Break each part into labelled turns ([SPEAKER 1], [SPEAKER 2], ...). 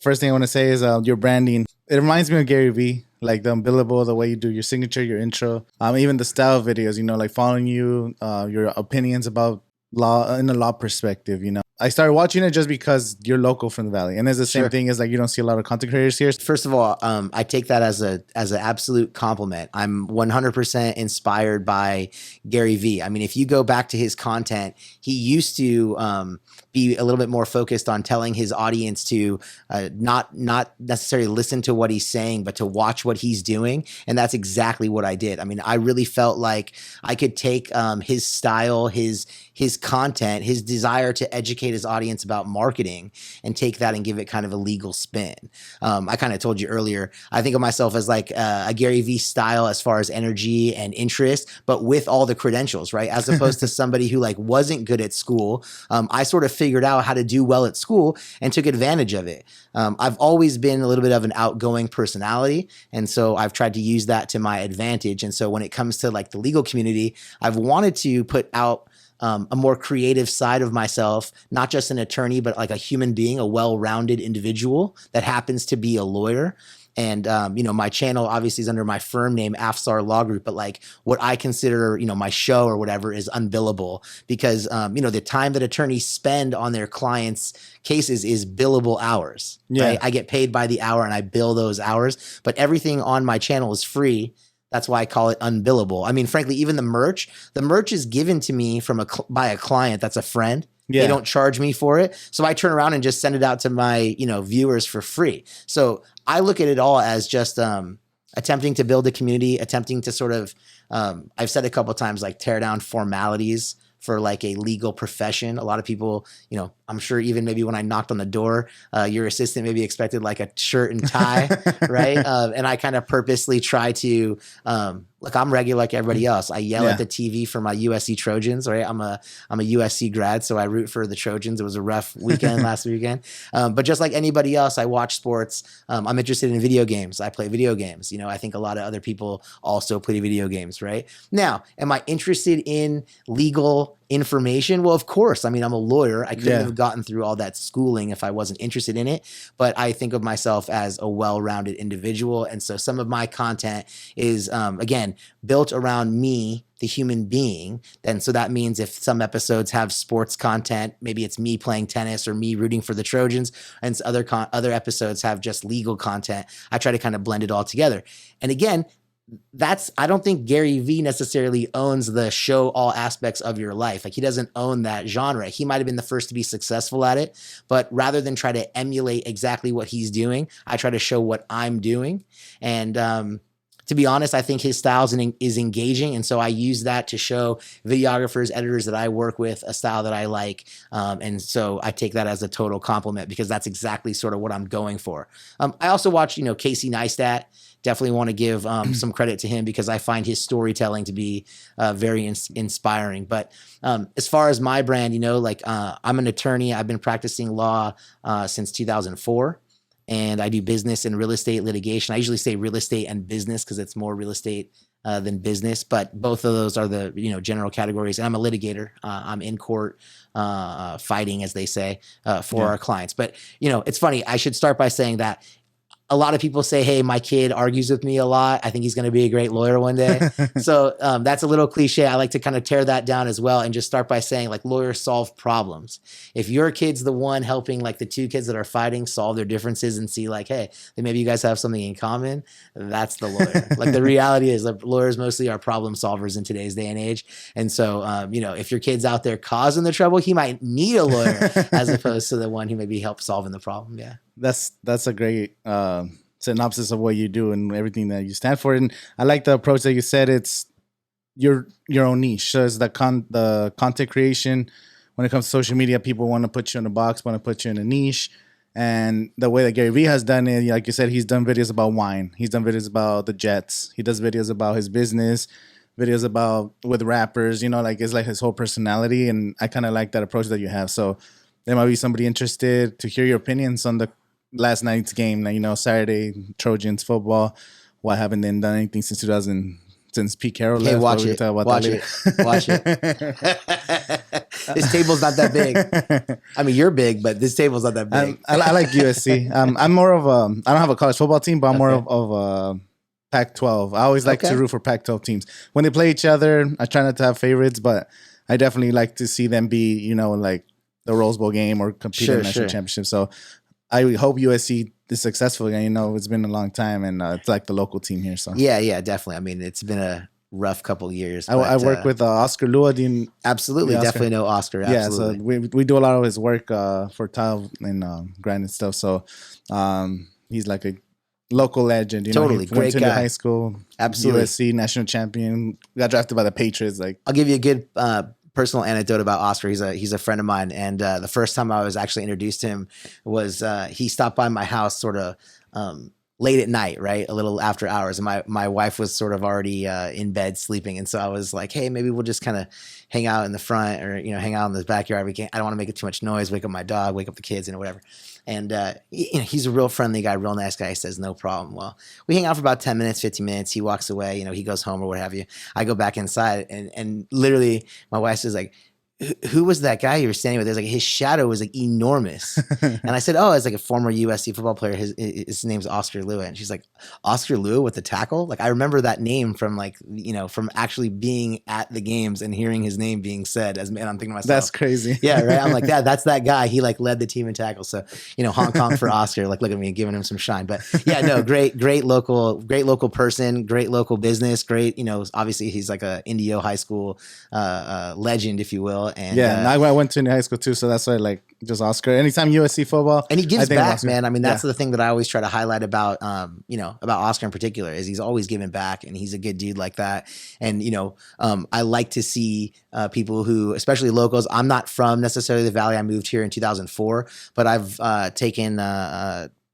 [SPEAKER 1] First thing I want to say is your branding. It reminds me of Gary Vee, like the Unbillable, the way you do your signature, your intro, even the style videos, like following you, your opinions about law in a law perspective, I started watching it just because you're local from the Valley. And it's the same thing as like you don't see a lot of content creators here.
[SPEAKER 2] First of all, I take that as an absolute compliment. I'm 100% inspired by Gary Vee. I mean, if you go back to his content, he used to be a little bit more focused on telling his audience to not necessarily listen to what he's saying, but to watch what he's doing. And that's exactly what I did. I mean, I really felt like I could take his style, his content, his desire to educate his audience about marketing and take that and give it kind of a legal spin. I kind of told you earlier, I think of myself as like a Gary Vee style as far as energy and interest, but with all the credentials, right? As opposed to somebody who like wasn't good at school. I sort of figured out how to do well at school and took advantage of it. I've always been a little bit of an outgoing personality. And so I've tried to use that to my advantage. And so when it comes to like the legal community, I've wanted to put out a more creative side of myself, not just an attorney, but like a human being, a well-rounded individual that happens to be a lawyer. And, my channel obviously is under my firm name, Afsar Law Group, but like what I consider, my show or whatever is Unbillable because, the time that attorneys spend on their clients' cases is billable hours.
[SPEAKER 1] Yeah.
[SPEAKER 2] Right? I get paid by the hour and I bill those hours, but everything on my channel is free. That's why I call it Unbillable. I mean, frankly, even the merch is given to me by a client that's a friend. Yeah. They don't charge me for it. So I turn around and just send it out to my, viewers for free. So I look at it all as just attempting to build a community, attempting to sort of, I've said a couple of times, like tear down formalities for like a legal profession. A lot of people, I'm sure even maybe when I knocked on the door, your assistant maybe expected like a shirt and tie, right? And I kind of purposely try to, look, I'm regular like everybody else. I yell at the TV for my USC Trojans, right? I'm a USC grad, so I root for the Trojans. It was a rough weekend last weekend. But just like anybody else, I watch sports. I'm interested in video games. I play video games. I think a lot of other people also play video games, right? Now, am I interested in legal information? Well, of course. I mean, I'm a lawyer. I couldn't have gotten through all that schooling if I wasn't interested in it. But I think of myself as a well-rounded individual. And so some of my content is, again, built around me, the human being. And so that means if some episodes have sports content, maybe it's me playing tennis or me rooting for the Trojans, and other episodes have just legal content. I try to kind of blend it all together. And again, I don't think Gary Vee necessarily owns the show all aspects of your life. Like he doesn't own that genre. He might've been the first to be successful at it, but rather than try to emulate exactly what he's doing, I try to show what I'm doing. And, to be honest, I think his style is engaging. And so I use that to show videographers, editors that I work with a style that I like. And so I take that as a total compliment because that's exactly sort of what I'm going for. I also watch, Casey Neistat. Definitely want to give some credit to him because I find his storytelling to be very inspiring. But as far as my brand, I'm an attorney. I've been practicing law since 2004. And I do business and real estate litigation. I usually say real estate and business because it's more real estate than business, but both of those are the general categories. And I'm a litigator. I'm in court fighting, as they say, for our clients. But it's funny. I should start by saying that a lot of people say, hey, my kid argues with me a lot. I think he's going to be a great lawyer one day. So that's a little cliche. I like to kind of tear that down as well and just start by saying like lawyers solve problems. If your kid's the one helping like the two kids that are fighting solve their differences and see like, hey, then maybe you guys have something in common, that's the lawyer. Like the reality is that lawyers mostly are problem solvers in today's day and age. And so, if your kid's out there causing the trouble, he might need a lawyer as opposed to the one who maybe helps solving the problem. Yeah.
[SPEAKER 1] That's a great synopsis of what you do and everything that you stand for. And I like the approach that you said. It's your own niche. So it's the content creation. When it comes to social media, people want to put you in a box, want to put you in a niche. And the way that Gary Vee has done it, like you said, he's done videos about wine. He's done videos about the Jets. He does videos about his business, videos about with rappers, it's like his whole personality. And I kind of like that approach that you have. So there might be somebody interested to hear your opinions on the last night's game, Saturday Trojans football. Why haven't they done anything since Pete Carroll left?
[SPEAKER 2] Watch it. This table's not that big. I mean, you're big, but this table's not that big.
[SPEAKER 1] I like USC. I'm more of a. I don't have a college football team, but I'm more
[SPEAKER 2] Okay.
[SPEAKER 1] of a Pac-12. I always like
[SPEAKER 2] Okay.
[SPEAKER 1] to root for Pac-12 teams when they play each other. I try not to have favorites, but I definitely like to see them be, like the Rose Bowl game or compete in the national championship. So I hope USC is successful again. It's been a long time, and it's like the local team here. So
[SPEAKER 2] Yeah, definitely. I mean, it's been a rough couple of years.
[SPEAKER 1] I work with Oscar Lua.
[SPEAKER 2] Absolutely, definitely know Oscar. Absolutely.
[SPEAKER 1] Yeah, so we do a lot of his work for Tile and Grant and stuff. So he's like a local legend.
[SPEAKER 2] Totally,
[SPEAKER 1] he went
[SPEAKER 2] great
[SPEAKER 1] to
[SPEAKER 2] guy.
[SPEAKER 1] high school.
[SPEAKER 2] Absolutely.
[SPEAKER 1] USC national champion. Got drafted by the Patriots.
[SPEAKER 2] I'll give you a good personal anecdote about Oscar. He's a friend of mine, and the first time I was actually introduced to him was he stopped by my house sort of late at night, right, a little after hours, and my wife was sort of already in bed sleeping, and so I was like, hey, maybe we'll just kind of hang out in the front or hang out in the backyard. I don't want to make it too much noise, wake up my dog, wake up the kids, and whatever. And he's a real friendly guy, real nice guy. He says no problem. Well, we hang out for about 10 minutes, 15 minutes. He walks away. He goes home or what have you. I go back inside, and literally my wife says like, who was that guy you were standing with? There's like his shadow was like enormous. And I said, oh, it's like a former USC football player. His name's Oscar Lua. And she's like, Oscar Lua with the tackle? Like I remember that name from from actually being at the games and hearing his name being said and I'm thinking to myself,
[SPEAKER 1] that's crazy.
[SPEAKER 2] Yeah, right. I'm like, that's that guy. He like led the team in tackle. So, Hong Kong for Oscar, like look at me giving him some shine. But yeah, no, great local person, great local business, great, obviously he's like a Indio high school legend, if you will. And
[SPEAKER 1] yeah, I went to high school too, so that's why just Oscar. Anytime USC football,
[SPEAKER 2] and he gives back, man. I mean, that's the thing that I always try to highlight about about Oscar in particular is he's always giving back, and he's a good dude like that. And I like to see people who, especially locals. I'm not from necessarily the Valley. I moved here in 2004, but I've taken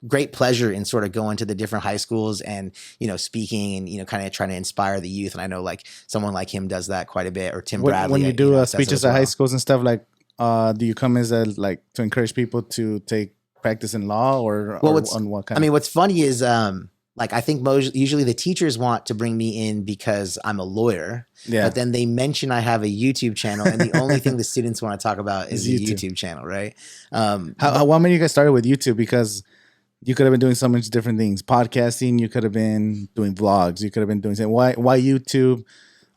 [SPEAKER 2] great pleasure in sort of going to the different high schools and, speaking and, kind of trying to inspire the youth. And I know like someone like him does that quite a bit, or Tim Bradley.
[SPEAKER 1] When you do speeches at high schools and stuff, do you come as to encourage people to take practice in law or on what kind?
[SPEAKER 2] I mean, what's funny is, I think usually the teachers want to bring me in because I'm a lawyer, but then they mention I have a YouTube channel, and the only thing the students want to talk about is the YouTube channel, right?
[SPEAKER 1] How many of you guys started with YouTube? Because you could have been doing so much different things. Podcasting, you could have been doing vlogs. You could have been doing something. Why YouTube?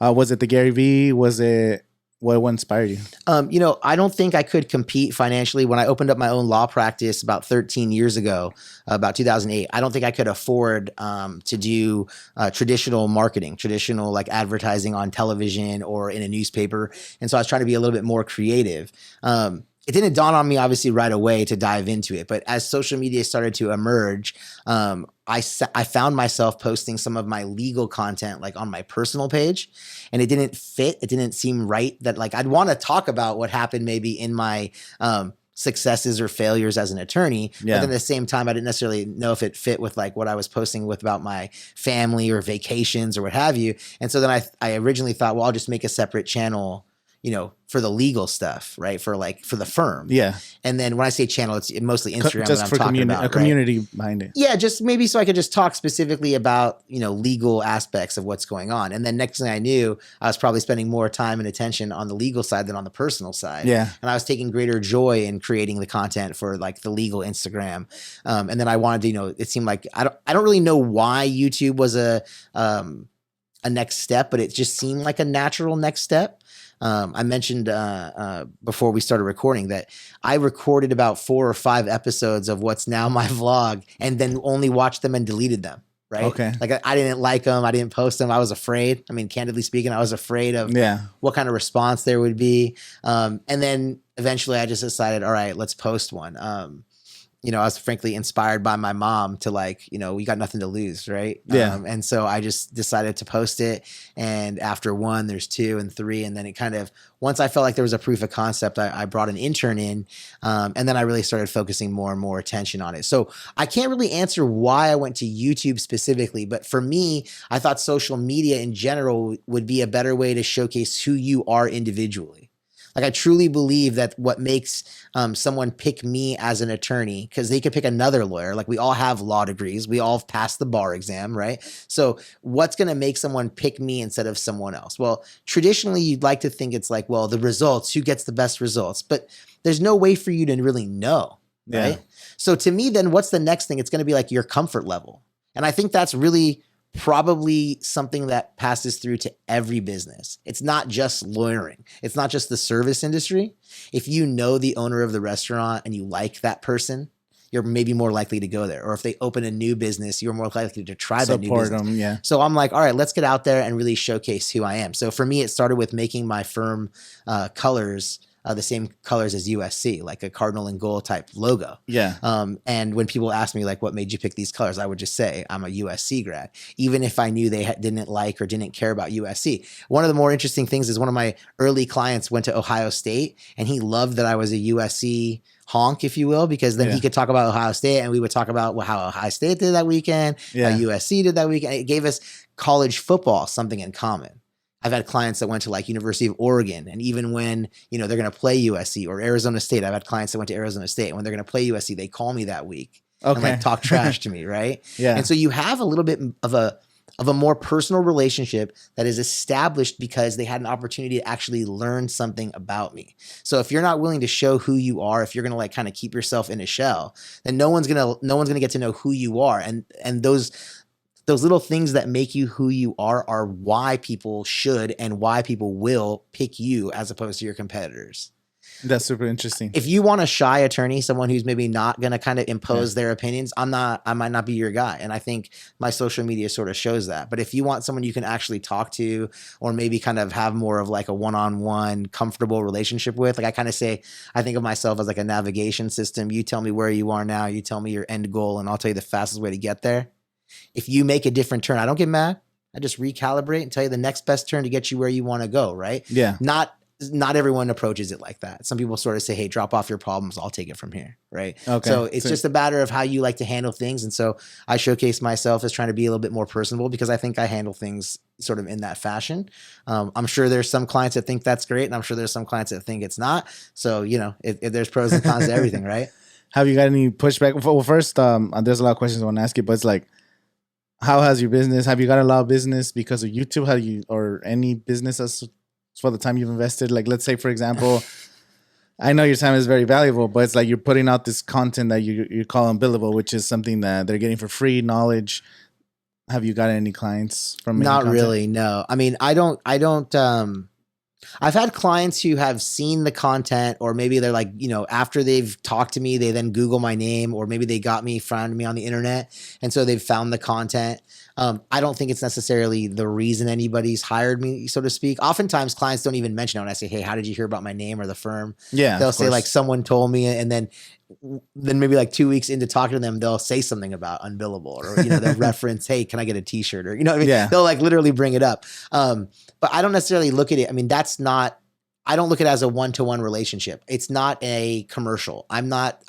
[SPEAKER 1] Was it the Gary Vee? Was it what inspired you?
[SPEAKER 2] I don't think I could compete financially. When I opened up my own law practice about 13 years ago, about 2008, I don't think I could afford to do traditional marketing, traditional like advertising on television or in a newspaper. And so I was trying to be a little bit more creative. It didn't dawn on me, obviously, right away to dive into it. But as social media started to emerge, I found myself posting some of my legal content like on my personal page, and it didn't fit. It didn't seem right that I'd want to talk about what happened maybe in my successes or failures as an attorney. Yeah. But then at the same time, I didn't necessarily know if it fit with what I was posting with about my family or vacations or what have you. And so then I originally thought, well, I'll just make a separate channel, for the legal stuff, right? For the firm. Yeah. And then when I say channel, it's mostly Instagram
[SPEAKER 1] just
[SPEAKER 2] that I'm
[SPEAKER 1] for
[SPEAKER 2] talking about.
[SPEAKER 1] A community behind it.
[SPEAKER 2] Yeah, just maybe so I could just talk specifically about, legal aspects of what's going on. And then next thing I knew, I was probably spending more time and attention on the legal side than on the personal side. Yeah. And I was taking greater joy in creating the content for the legal Instagram. And then I wanted to, it seemed like I don't really know why YouTube was a next step, but it just seemed like a natural next step. I mentioned before we started recording that I recorded about 4 or 5 episodes of what's now my vlog and then only watched them and deleted them. Right. Okay. I didn't like them. I didn't post them. I was afraid. I mean, candidly speaking, I was afraid of what kind of response there would be. And then eventually I just decided, all right, let's post one. I was frankly inspired by my mom to we got nothing to lose, right? Yeah. And so I just decided to post it. And after 1, there's 2 and 3. And then it kind of, once I felt like there was a proof of concept, I brought an intern in. And then I really started focusing more and more attention on it. So I can't really answer why I went to YouTube specifically, but for me, I thought social media in general would be a better way to showcase who you are individually. Like I truly believe that what makes someone pick me as an attorney, because they could pick another lawyer. Like we all have law degrees, we all have passed the bar exam, right? So what's going to make someone pick me instead of someone else? Well, traditionally you'd like to think it's like, well, the results, who gets the best results, but there's no way for you to really know, right?
[SPEAKER 1] Yeah.
[SPEAKER 2] So to me, then what's the next thing? It's going to be like your comfort level. And I think that's really probably something that passes through to every business. It's not just lawyering. It's not just the service industry. If you know the owner of the restaurant and you like that person, you're maybe more likely to go there. Or if they open a new business, you're more likely to try that new business.
[SPEAKER 1] Them, yeah.
[SPEAKER 2] So I'm like, all right, let's get out there and really showcase who I am. So for me, it started with making my firm colors the same colors as USC, like a cardinal and gold type logo.
[SPEAKER 1] Yeah.
[SPEAKER 2] And when people ask me like, what made you pick these colors? I would just say I'm a USC grad, even if I knew they didn't like or didn't care about USC. One of the more interesting things is one of my early clients went to Ohio State and he loved that I was a USC honk, if you will, because then he could talk about Ohio State and we would talk about how Ohio State did that weekend, how USC did that weekend. It gave us college football something in common. I've had clients that went to like University of Oregon, and even when, they're going to play USC or Arizona State, I've had clients that went to Arizona State, and when they're going to play USC, they call me that week and like talk trash to me, right?
[SPEAKER 1] Yeah.
[SPEAKER 2] And so you have a little bit of a more personal relationship that is established because they had an opportunity to actually learn something about me. So if you're not willing to show who you are, if you're going to like kind of keep yourself in a shell, then no one's going to get to know who you are. And those little things that make you who you are why people should and why people will pick you as opposed to your competitors.
[SPEAKER 1] That's super interesting.
[SPEAKER 2] If you want a shy attorney, someone who's maybe not going to kind of impose their opinions, I might not be your guy. And I think my social media sort of shows that. But if you want someone you can actually talk to or maybe kind of have more of like a one-on-one comfortable relationship with, like I kind of say, I think of myself as like a navigation system. You tell me where you are now, you tell me your end goal, and I'll tell you the fastest way to get there. If you make a different turn, I don't get mad. I just recalibrate and tell you the next best turn to get you where you want to go, right?
[SPEAKER 1] Yeah.
[SPEAKER 2] Not everyone approaches it like that. Some people sort of say, hey, drop off your problems. I'll take it from here, right?
[SPEAKER 1] Okay.
[SPEAKER 2] So it's just a matter of how you like to handle things. And so I showcase myself as trying to be a little bit more personable because I think I handle things sort of in that fashion. I'm sure there's some clients that think that's great, and I'm sure there's some clients that think it's not. So, there's pros and cons to everything, right?
[SPEAKER 1] Have you got any pushback? Well, first, there's a lot of questions I want to ask you, but it's like, how has your business? Have you got a lot of business because of YouTube? Or any businesses for the time you've invested? Like, let's say, for example, I know your time is very valuable, but it's like you're putting out this content that you call Unbillable, which is something that they're getting for free knowledge. Have you got any clients from?
[SPEAKER 2] Not really, no. I mean, I don't. I've had clients who have seen the content, or maybe they're like, after they've talked to me, they then Google my name, or maybe they found me on the internet. And so they've found the content. I don't think it's necessarily the reason anybody's hired me, so to speak. Oftentimes clients don't even mention it when I say, hey, how did you hear about my name or the firm?
[SPEAKER 1] Yeah.
[SPEAKER 2] They'll say like someone told me, and then maybe like 2 weeks into talking to them, they'll say something about Unbillable, or, they'll reference, hey, can I get a t-shirt? Or, they'll like literally bring it up. But I don't necessarily look at it. I mean, I don't look at it as a one-to-one relationship. It's not a commercial. I'm not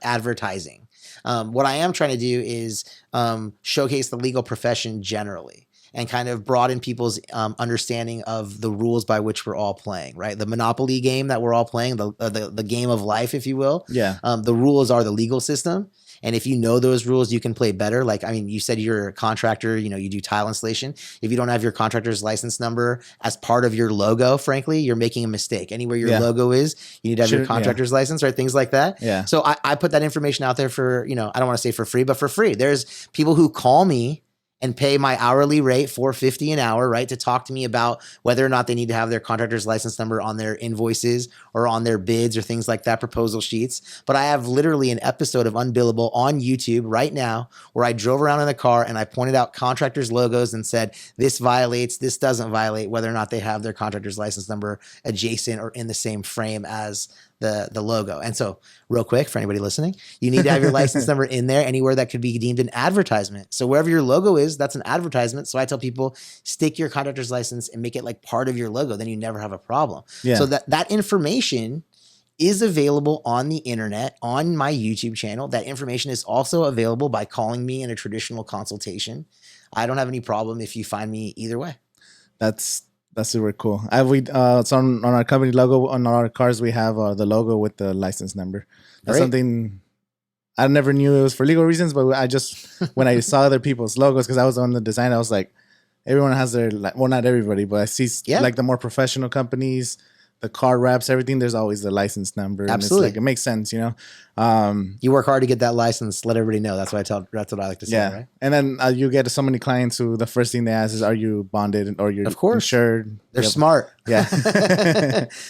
[SPEAKER 2] advertising. What I am trying to do is showcase the legal profession generally and kind of broaden people's understanding of the rules by which we're all playing, right? The Monopoly game that we're all playing, the game of life, if you will.
[SPEAKER 1] Yeah.
[SPEAKER 2] The rules are the legal system. And if you know those rules, you can play better. Like, I mean, you said you're a contractor, you do tile installation. If you don't have your contractor's license number as part of your logo, frankly, you're making a mistake. Anywhere your logo is, you need to have your contractor's license, right? Things like that.
[SPEAKER 1] Yeah.
[SPEAKER 2] So I put that information out there for, I don't want to say for free, but for free. There's people who call me and pay my hourly rate, $4.50 an hour, right, to talk to me about whether or not they need to have their contractor's license number on their invoices or on their bids or things like that, proposal sheets. But I have literally an episode of Unbillable on YouTube right now where I drove around in the car and I pointed out contractors' logos and said, this violates, this doesn't violate, whether or not they have their contractor's license number adjacent or in the same frame as the logo. And so real quick, for anybody listening, you need to have your license number in there anywhere that could be deemed an advertisement. So wherever your logo is, that's an advertisement. So I tell people, stick your contractor's license and make it like part of your logo. Then you never have a problem.
[SPEAKER 1] Yeah.
[SPEAKER 2] So that information is available on the internet, on my YouTube channel. That information is also available by calling me in a traditional consultation. I don't have any problem if you find me either way.
[SPEAKER 1] That's That's super cool. It's on our company logo on our cars. We have the logo with the license number. That's
[SPEAKER 2] Great.
[SPEAKER 1] something I never knew it was for legal reasons, but I just when I saw other people's logos because I was on the design, I was like, everyone has their well, not everybody, but I see
[SPEAKER 2] Yeah.
[SPEAKER 1] like the more professional companies, the car wraps, everything. There's always the license number,
[SPEAKER 2] Absolutely.
[SPEAKER 1] and it's like it makes sense, you know.
[SPEAKER 2] You work hard to get that license. Let everybody know. That's what I like to say,
[SPEAKER 1] Yeah,
[SPEAKER 2] right?
[SPEAKER 1] and then you get so many clients who the first thing they ask is, "Are you bonded or you're
[SPEAKER 2] Of course.
[SPEAKER 1] insured?"
[SPEAKER 2] They're
[SPEAKER 1] Yep.
[SPEAKER 2] smart.
[SPEAKER 1] Yeah.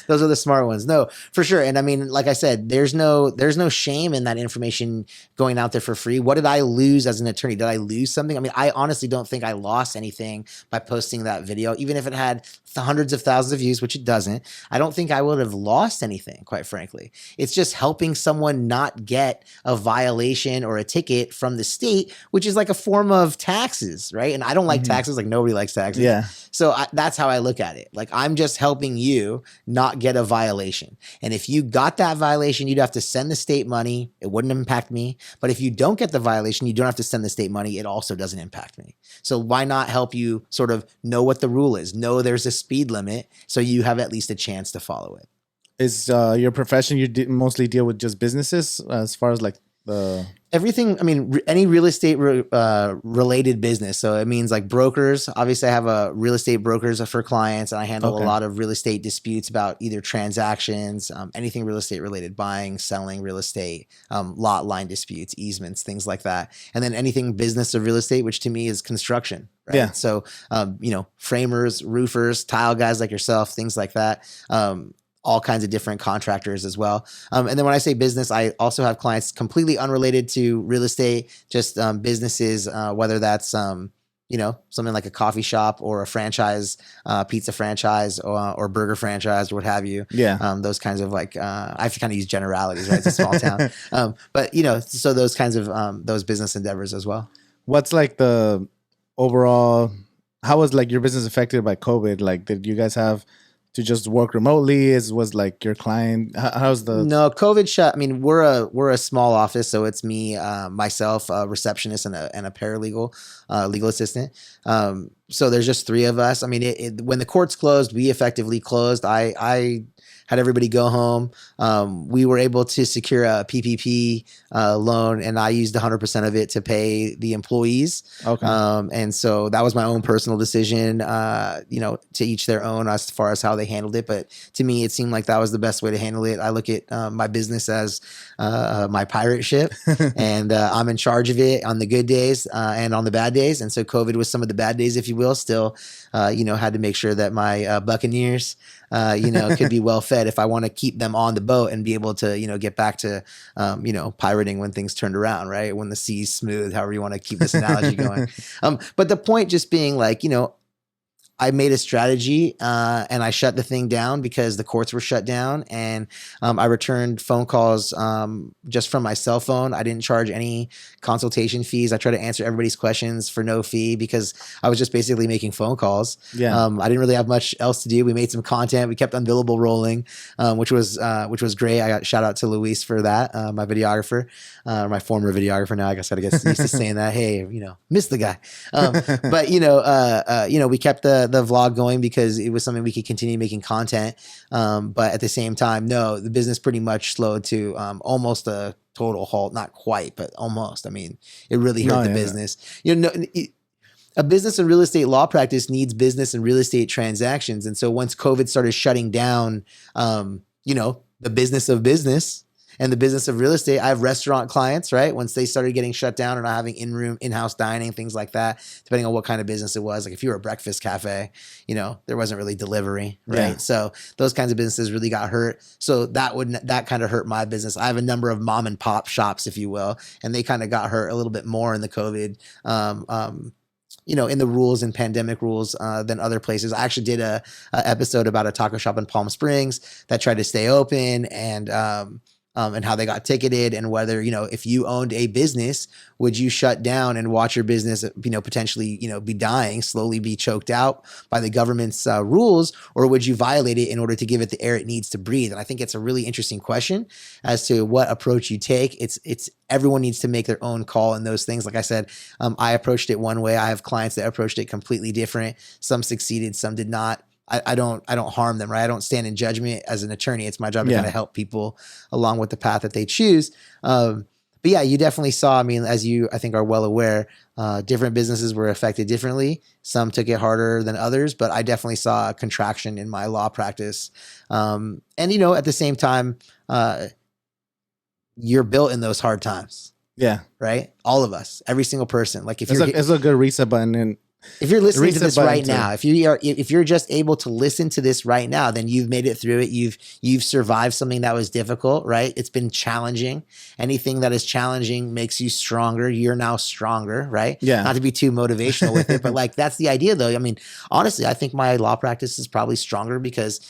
[SPEAKER 2] Those are the smart ones. No, for sure. And I mean, like I said, there's no shame in that information going out there for free. What did I lose as an attorney? Did I lose something? I mean, I honestly don't think I lost anything by posting that video, even if it had hundreds of thousands of views, which it doesn't. I don't think I would have lost anything, quite frankly. It's just helping someone not get a violation or a ticket from the state, which is like a form of taxes, right? And I don't like taxes. Like nobody likes taxes.
[SPEAKER 1] Yeah.
[SPEAKER 2] So that's how I look at it. Like I'm just helping you not get a violation. And if you got that violation, you'd have to send the state money. It wouldn't impact me. But if you don't get the violation, you don't have to send the state money. It also doesn't impact me. So why not help you sort of know what the rule is? Know there's a speed limit so you have at least a chance to follow it.
[SPEAKER 1] Is your profession mostly deal with just businesses as far as like the
[SPEAKER 2] everything? I mean, any real estate related business. So it means like brokers. Obviously, I have a real estate brokers for clients, and I handle a lot of real estate disputes about either transactions, anything real estate related, buying, selling real estate, lot line disputes, easements, things like that. And then anything business or real estate, which to me is construction. Right?
[SPEAKER 1] Yeah.
[SPEAKER 2] So, framers, roofers, tile guys like yourself, things like that. All kinds of different contractors as well. And then when I say business, I also have clients completely unrelated to real estate, just businesses, whether that's, something like a coffee shop or a franchise, pizza franchise or burger franchise or what have you.
[SPEAKER 1] Yeah.
[SPEAKER 2] Those kinds of like, I have to kind of use generalities, right? It's a small town. But, so those kinds of those business endeavors as well.
[SPEAKER 1] What's like the overall, how was like your business affected by COVID? Like, did you guys have to just work remotely? Was like your client? How's the?
[SPEAKER 2] No, COVID shut. I mean, we're a small office, so it's me, myself, a receptionist, and a paralegal, legal assistant. So there's just three of us. I mean, when the courts closed, we effectively closed. I had everybody go home. We were able to secure a PPP loan, and I used 100% of it to pay the employees.
[SPEAKER 1] Okay.
[SPEAKER 2] And so that was my own personal decision, to each their own as far as how they handled it. But to me, it seemed like that was the best way to handle it. I look at my business as my pirate ship, and I'm in charge of it on the good days and on the bad days. And so COVID was some of the bad days, if you will. Still, had to make sure that my Buccaneers, could be well fed if I want to keep them on the boat and be able to, get back to, pirating when things turned around, right? When the sea's smooth, however you want to keep this analogy going. But the point just being like, I made a strategy and I shut the thing down because the courts were shut down, and I returned phone calls just from my cell phone. I didn't charge any consultation fees. I tried to answer everybody's questions for no fee because I was just basically making phone calls.
[SPEAKER 1] Yeah.
[SPEAKER 2] I didn't really have much else to do. We made some content. We kept Unbillable rolling, which was great. I got shout out to Luis for that, my videographer, my former videographer. Now I guess I got to get used to saying that. Hey, miss the guy. But we kept the vlog going because it was something we could continue making content. But at the same time, no, the business pretty much slowed to almost a total halt. Not quite, but almost. I mean, it really hurt the business. A business and real estate law practice needs business and real estate transactions. And so once COVID started shutting down, the business of business and the business of real estate, I have restaurant clients, right? Once they started getting shut down and not having in-house dining, things like that, depending on what kind of business it was. Like if you were a breakfast cafe, there wasn't really delivery, right? Yeah. So those kinds of businesses really got hurt. So that kind of hurt my business. I have a number of mom and pop shops, if you will, and they kind of got hurt a little bit more in the COVID, in the rules and pandemic rules than other places. I actually did a episode about a taco shop in Palm Springs that tried to stay open and how they got ticketed, and whether, if you owned a business, would you shut down and watch your business, potentially, be dying, slowly be choked out by the government's rules, or would you violate it in order to give it the air it needs to breathe? And I think it's a really interesting question as to what approach you take. It's everyone needs to make their own call in those things. Like I said, I approached it one way. I have clients that approached it completely different. Some succeeded, some did not. I don't harm them, right? I don't stand in judgment as an attorney. It's my job to
[SPEAKER 1] Yeah.
[SPEAKER 2] kind of help people along with the path that they choose. But yeah, you definitely saw, I mean, as you, I think, are well aware, different businesses were affected differently. Some took it harder than others, but I definitely saw a contraction in my law practice. And, you know, at the same time, you're built in those hard times,
[SPEAKER 1] Yeah.
[SPEAKER 2] right? All of us, every single person. Like if
[SPEAKER 1] It's a good reset button. And
[SPEAKER 2] if you're listening to
[SPEAKER 1] reset
[SPEAKER 2] this
[SPEAKER 1] button
[SPEAKER 2] right
[SPEAKER 1] too.
[SPEAKER 2] now, if you're just able to listen to this right now, then you've made it through it. You've survived something that was difficult, right? It's been challenging. Anything that is challenging makes you stronger. You're now stronger, right?
[SPEAKER 1] Yeah.
[SPEAKER 2] Not to be too motivational with it, but like that's the idea though. I mean, honestly, I think my law practice is probably stronger because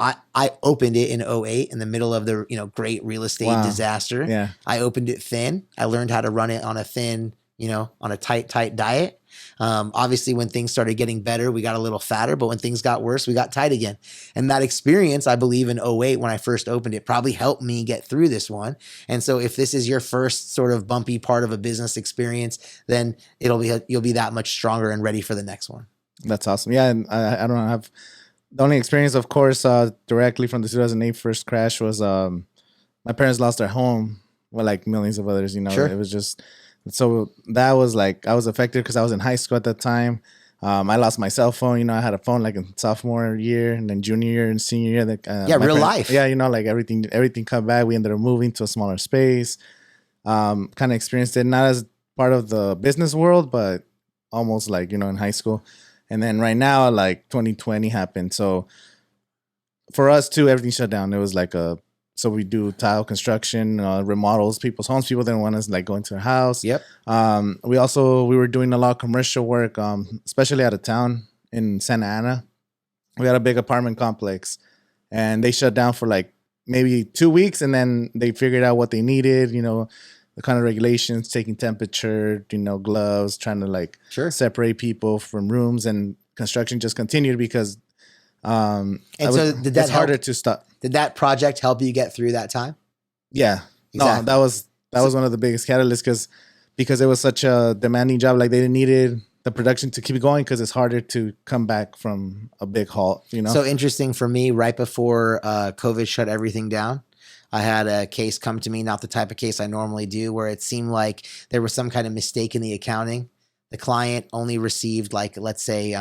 [SPEAKER 2] I opened it in 2008 in the middle of the, you know, great real estate
[SPEAKER 1] Wow.
[SPEAKER 2] disaster.
[SPEAKER 1] Yeah.
[SPEAKER 2] I opened it thin. I learned how to run it on a thin, you know, on a tight diet. Obviously, when things started getting better, we got a little fatter, but when things got worse, we got tight again. And that experience, I believe in 2008 when I first opened it, probably helped me get through this one. And so if this is your first sort of bumpy part of a business experience, then you'll be that much stronger and ready for the next one.
[SPEAKER 1] That's awesome. Yeah. And I don't have the only experience, of course, directly from the 2008 first crash was my parents lost their home, well, like millions of others, you know.
[SPEAKER 2] Sure.
[SPEAKER 1] It was just, so that was like, I was affected because I was in high school at that time. I lost my cell phone. You know, I had a phone like in sophomore year and then junior year and senior year. Like,
[SPEAKER 2] Yeah, real life.
[SPEAKER 1] Yeah, you know, like everything come back. We ended up moving to a smaller space. Kind of experienced it not as part of the business world, but almost like, you know, in high school. And then right now, like 2020 happened. So for us too, everything shut down. It was like so we do tile construction, remodels people's homes. People didn't want us like go into their house.
[SPEAKER 2] Yep.
[SPEAKER 1] We were doing a lot of commercial work, especially out of town in Santa Ana. We had a big apartment complex and they shut down for like maybe 2 weeks. And then they figured out what they needed, you know, the kind of regulations, taking temperature, you know, gloves, trying to like separate people from rooms, and construction just continued because it's harder to stop.
[SPEAKER 2] Did that project help you get through that time?
[SPEAKER 1] Yeah.
[SPEAKER 2] Exactly.
[SPEAKER 1] No, that was one of the biggest catalysts because it was such a demanding job. Like they needed the production to keep going because it's harder to come back from a big halt, you know?
[SPEAKER 2] So interesting for me, right before COVID shut everything down, I had a case come to me, not the type of case I normally do, where it seemed like there was some kind of mistake in the accounting. The client only received like, let's say,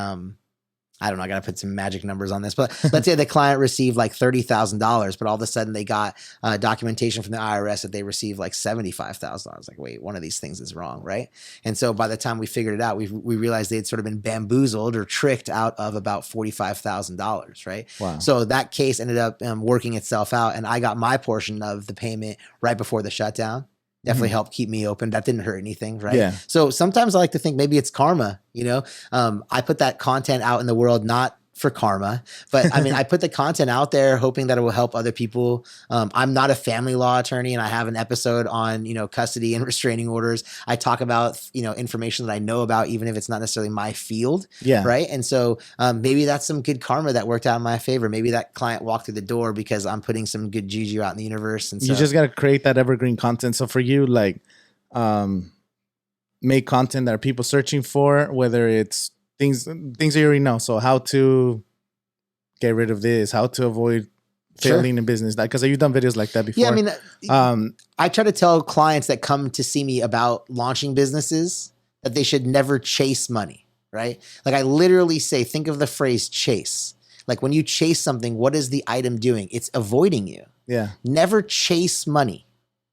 [SPEAKER 2] I don't know, I got to put some magic numbers on this, but let's say the client received like $30,000, but all of a sudden they got documentation from the IRS that they received like $75,000. I was like, wait, one of these things is wrong, right? And so by the time we figured it out, we realized they'd sort of been bamboozled or tricked out of about $45,000, right?
[SPEAKER 1] Wow.
[SPEAKER 2] So that case ended up working itself out, and I got my portion of the payment right before the shutdown. Definitely helped keep me open. That didn't hurt anything, right?
[SPEAKER 1] Yeah.
[SPEAKER 2] So sometimes I like to think maybe it's karma, you know? I put that content out in the world, not for karma, but I mean, I put the content out there hoping that it will help other people. I'm not a family law attorney, and I have an episode on, you know, custody and restraining orders. I talk about, you know, information that I know about, even if it's not necessarily my field.
[SPEAKER 1] Yeah.
[SPEAKER 2] Right. And so maybe that's some good karma that worked out in my favor. Maybe that client walked through the door because I'm putting some good juju out in the universe. And so
[SPEAKER 1] you just got to create that evergreen content. So for you, like, make content that are people searching for, whether it's things that you already know. So how to get rid of this, how to avoid failing in business. Like, because you've done videos like that before.
[SPEAKER 2] Yeah, I mean, I try to tell clients that come to see me about launching businesses that they should never chase money, right? Like I literally say, think of the phrase chase. Like when you chase something, what is the item doing? It's avoiding you.
[SPEAKER 1] Yeah.
[SPEAKER 2] Never chase money.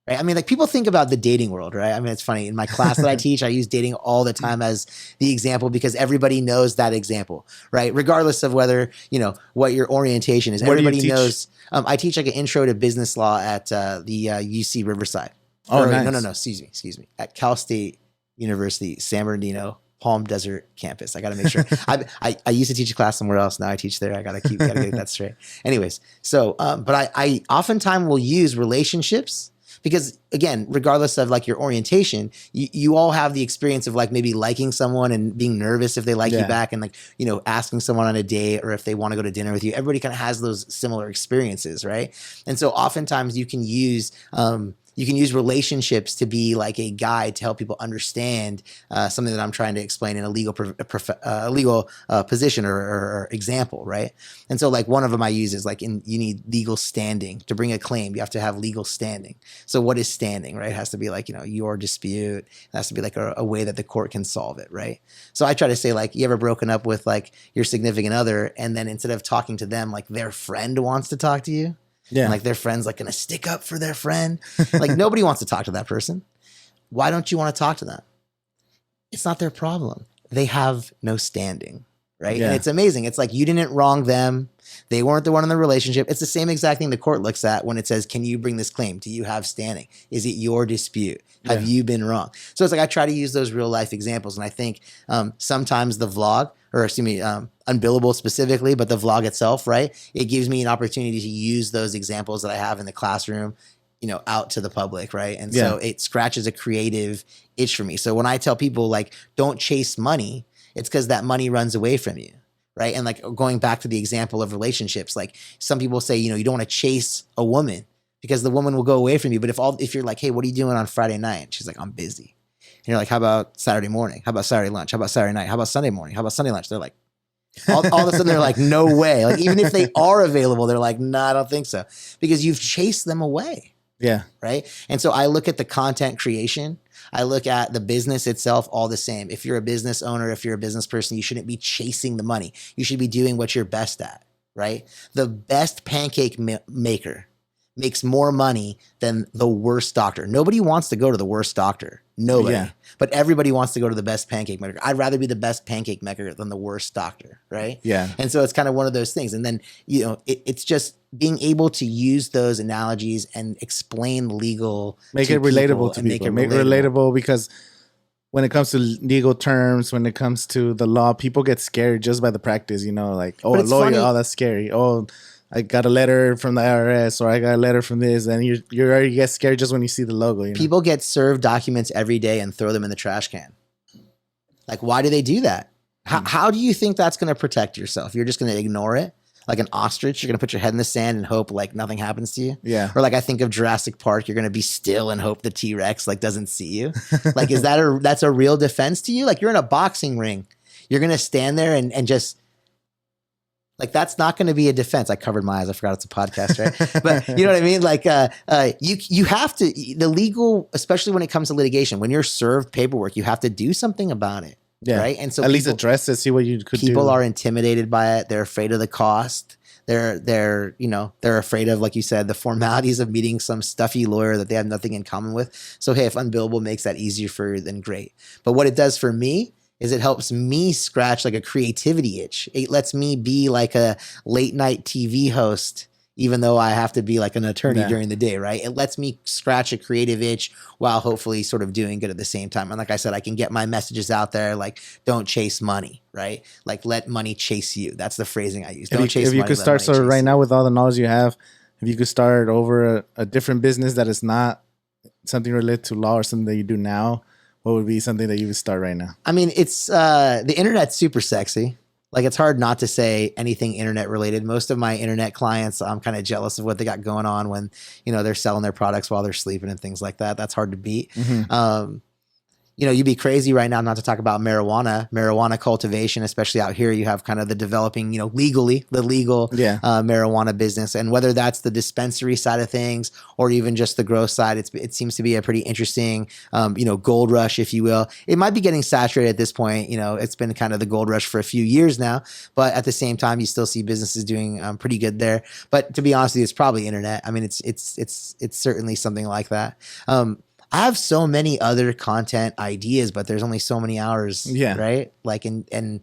[SPEAKER 2] Right? I mean, like people think about the dating world, right? I mean, it's funny. In my class that I teach, I use dating all the time as the example because everybody knows that example, right? Regardless of whether, you know, what your orientation is. Everybody knows. I teach like an intro to business law at the UC Riverside.
[SPEAKER 1] Oh, nice.
[SPEAKER 2] No. Excuse me. At Cal State University, San Bernardino, Palm Desert campus. I got to make sure. I used to teach a class somewhere else. Now I teach there. I got to get that straight. Anyways, so, but I oftentimes will use relationships. Because again, regardless of like your orientation, you all have the experience of like maybe liking someone and being nervous if they like you back and like, you know, asking someone on a date or if they want to go to dinner with you. Everybody kind of has those similar experiences, right? And so oftentimes you can use You can use relationships to be like a guide to help people understand something that I'm trying to explain in a legal position or example, right? And so like one of them I use is like you need legal standing to bring a claim. You have to have legal standing. So what is standing, right? It has to be like, your dispute. It has to be like a way that the court can solve it, right? So I try to say like, you ever broken up with like your significant other, and then instead of talking to them, like their friend wants to talk to you? Yeah. And like their friend's like going to stick up for their friend. Like nobody wants to talk to that person. Why don't you want to talk to them? It's not their problem. They have no standing, right? Yeah. And it's amazing. It's like you didn't wrong them. They weren't the one in the relationship. It's the same exact thing the court looks at when it says, can you bring this claim? Do you have standing? Is it your dispute? Have you been wrong? So it's like I try to use those real life examples. And I think sometimes the vlog, or excuse me, Unbillable specifically, but the vlog itself, right? It gives me an opportunity to use those examples that I have in the classroom, out to the public, right? And so it scratches a creative itch for me. So when I tell people like, don't chase money, it's because that money runs away from you, right? And like going back to the example of relationships, like some people say, you don't want to chase a woman because the woman will go away from you. But if you're like, hey, what are you doing on Friday night? And she's like, I'm busy. And you're like, how about Saturday morning? How about Saturday lunch? How about Saturday night? How about Sunday morning? How about Sunday lunch? They're like, all of a sudden they're like, no way. Like even if they are available, they're like, nah, I don't think so. Because you've chased them away.
[SPEAKER 1] Yeah.
[SPEAKER 2] Right. And so I look at the content creation. I look at the business itself, all the same. If you're a business owner, if you're a business person, you shouldn't be chasing the money. You should be doing what you're best at. Right. The best pancake maker makes more money than the worst doctor. Nobody wants to go to the worst doctor. Nobody. Yeah. But everybody wants to go to the best pancake maker. I'd rather be the best pancake maker than the worst doctor, right?
[SPEAKER 1] Yeah.
[SPEAKER 2] And so it's kind of one of those things. And then, it's just being able to use those analogies and explain legal.
[SPEAKER 1] Make it relatable to people. Make it relatable because when it comes to legal terms, when it comes to the law, people get scared just by the practice, like, oh, a lawyer, funny. Oh, that's scary. Oh, I got a letter from the IRS or I got a letter from this, and you already get scared just when you see the logo.
[SPEAKER 2] People get served documents every day and throw them in the trash can. Like, why do they do that? How do you think that's going to protect yourself? You're just going to ignore it? Like an ostrich, you're going to put your head in the sand and hope like nothing happens to you?
[SPEAKER 1] Yeah.
[SPEAKER 2] Or like I think of Jurassic Park, you're going to be still and hope the T-Rex like doesn't see you. Like, that's a real defense to you? Like you're in a boxing ring. You're going to stand there and just... Like that's not going to be a defense. I covered my eyes. I forgot it's a podcast, right? But you know what I mean? Like you have to, the legal, especially when it comes to litigation, when you're served paperwork, you have to do something about it.
[SPEAKER 1] Yeah.
[SPEAKER 2] Right. And so
[SPEAKER 1] at least address it, see what you could do.
[SPEAKER 2] People are intimidated by it. They're afraid of the cost. They're afraid of, like you said, the formalities of meeting some stuffy lawyer that they have nothing in common with. So, hey, if Unbillable makes that easier for you, then great. But what it does for me is it helps me scratch like a creativity itch. It lets me be like a late night TV host, even though I have to be like an attorney during the day, right? It lets me scratch a creative itch while hopefully sort of doing good at the same time. And like I said, I can get my messages out there, like don't chase money, right? Like let money chase you. That's the phrasing I use. Don't chase money.
[SPEAKER 1] If you could start sort of right now with all the knowledge you have, if you could start over a different business that is not something related to law or something that you do now, what would be something that you would start right now?
[SPEAKER 2] I mean, it's the internet's super sexy. Like it's hard not to say anything internet related. Most of my internet clients, I'm kind of jealous of what they got going on when, they're selling their products while they're sleeping and things like that. That's hard to beat. Mm-hmm. You'd be crazy right now not to talk about marijuana cultivation, especially out here. You have kind of the developing, the legal marijuana business. And whether that's the dispensary side of things or even just the growth side, it seems to be a pretty interesting, gold rush, if you will. It might be getting saturated at this point. It's been kind of the gold rush for a few years now, but at the same time, you still see businesses doing pretty good there. But to be honest with you, it's probably internet. I mean, it's certainly something like that. I have so many other content ideas, but there's only so many hours, right? Like, to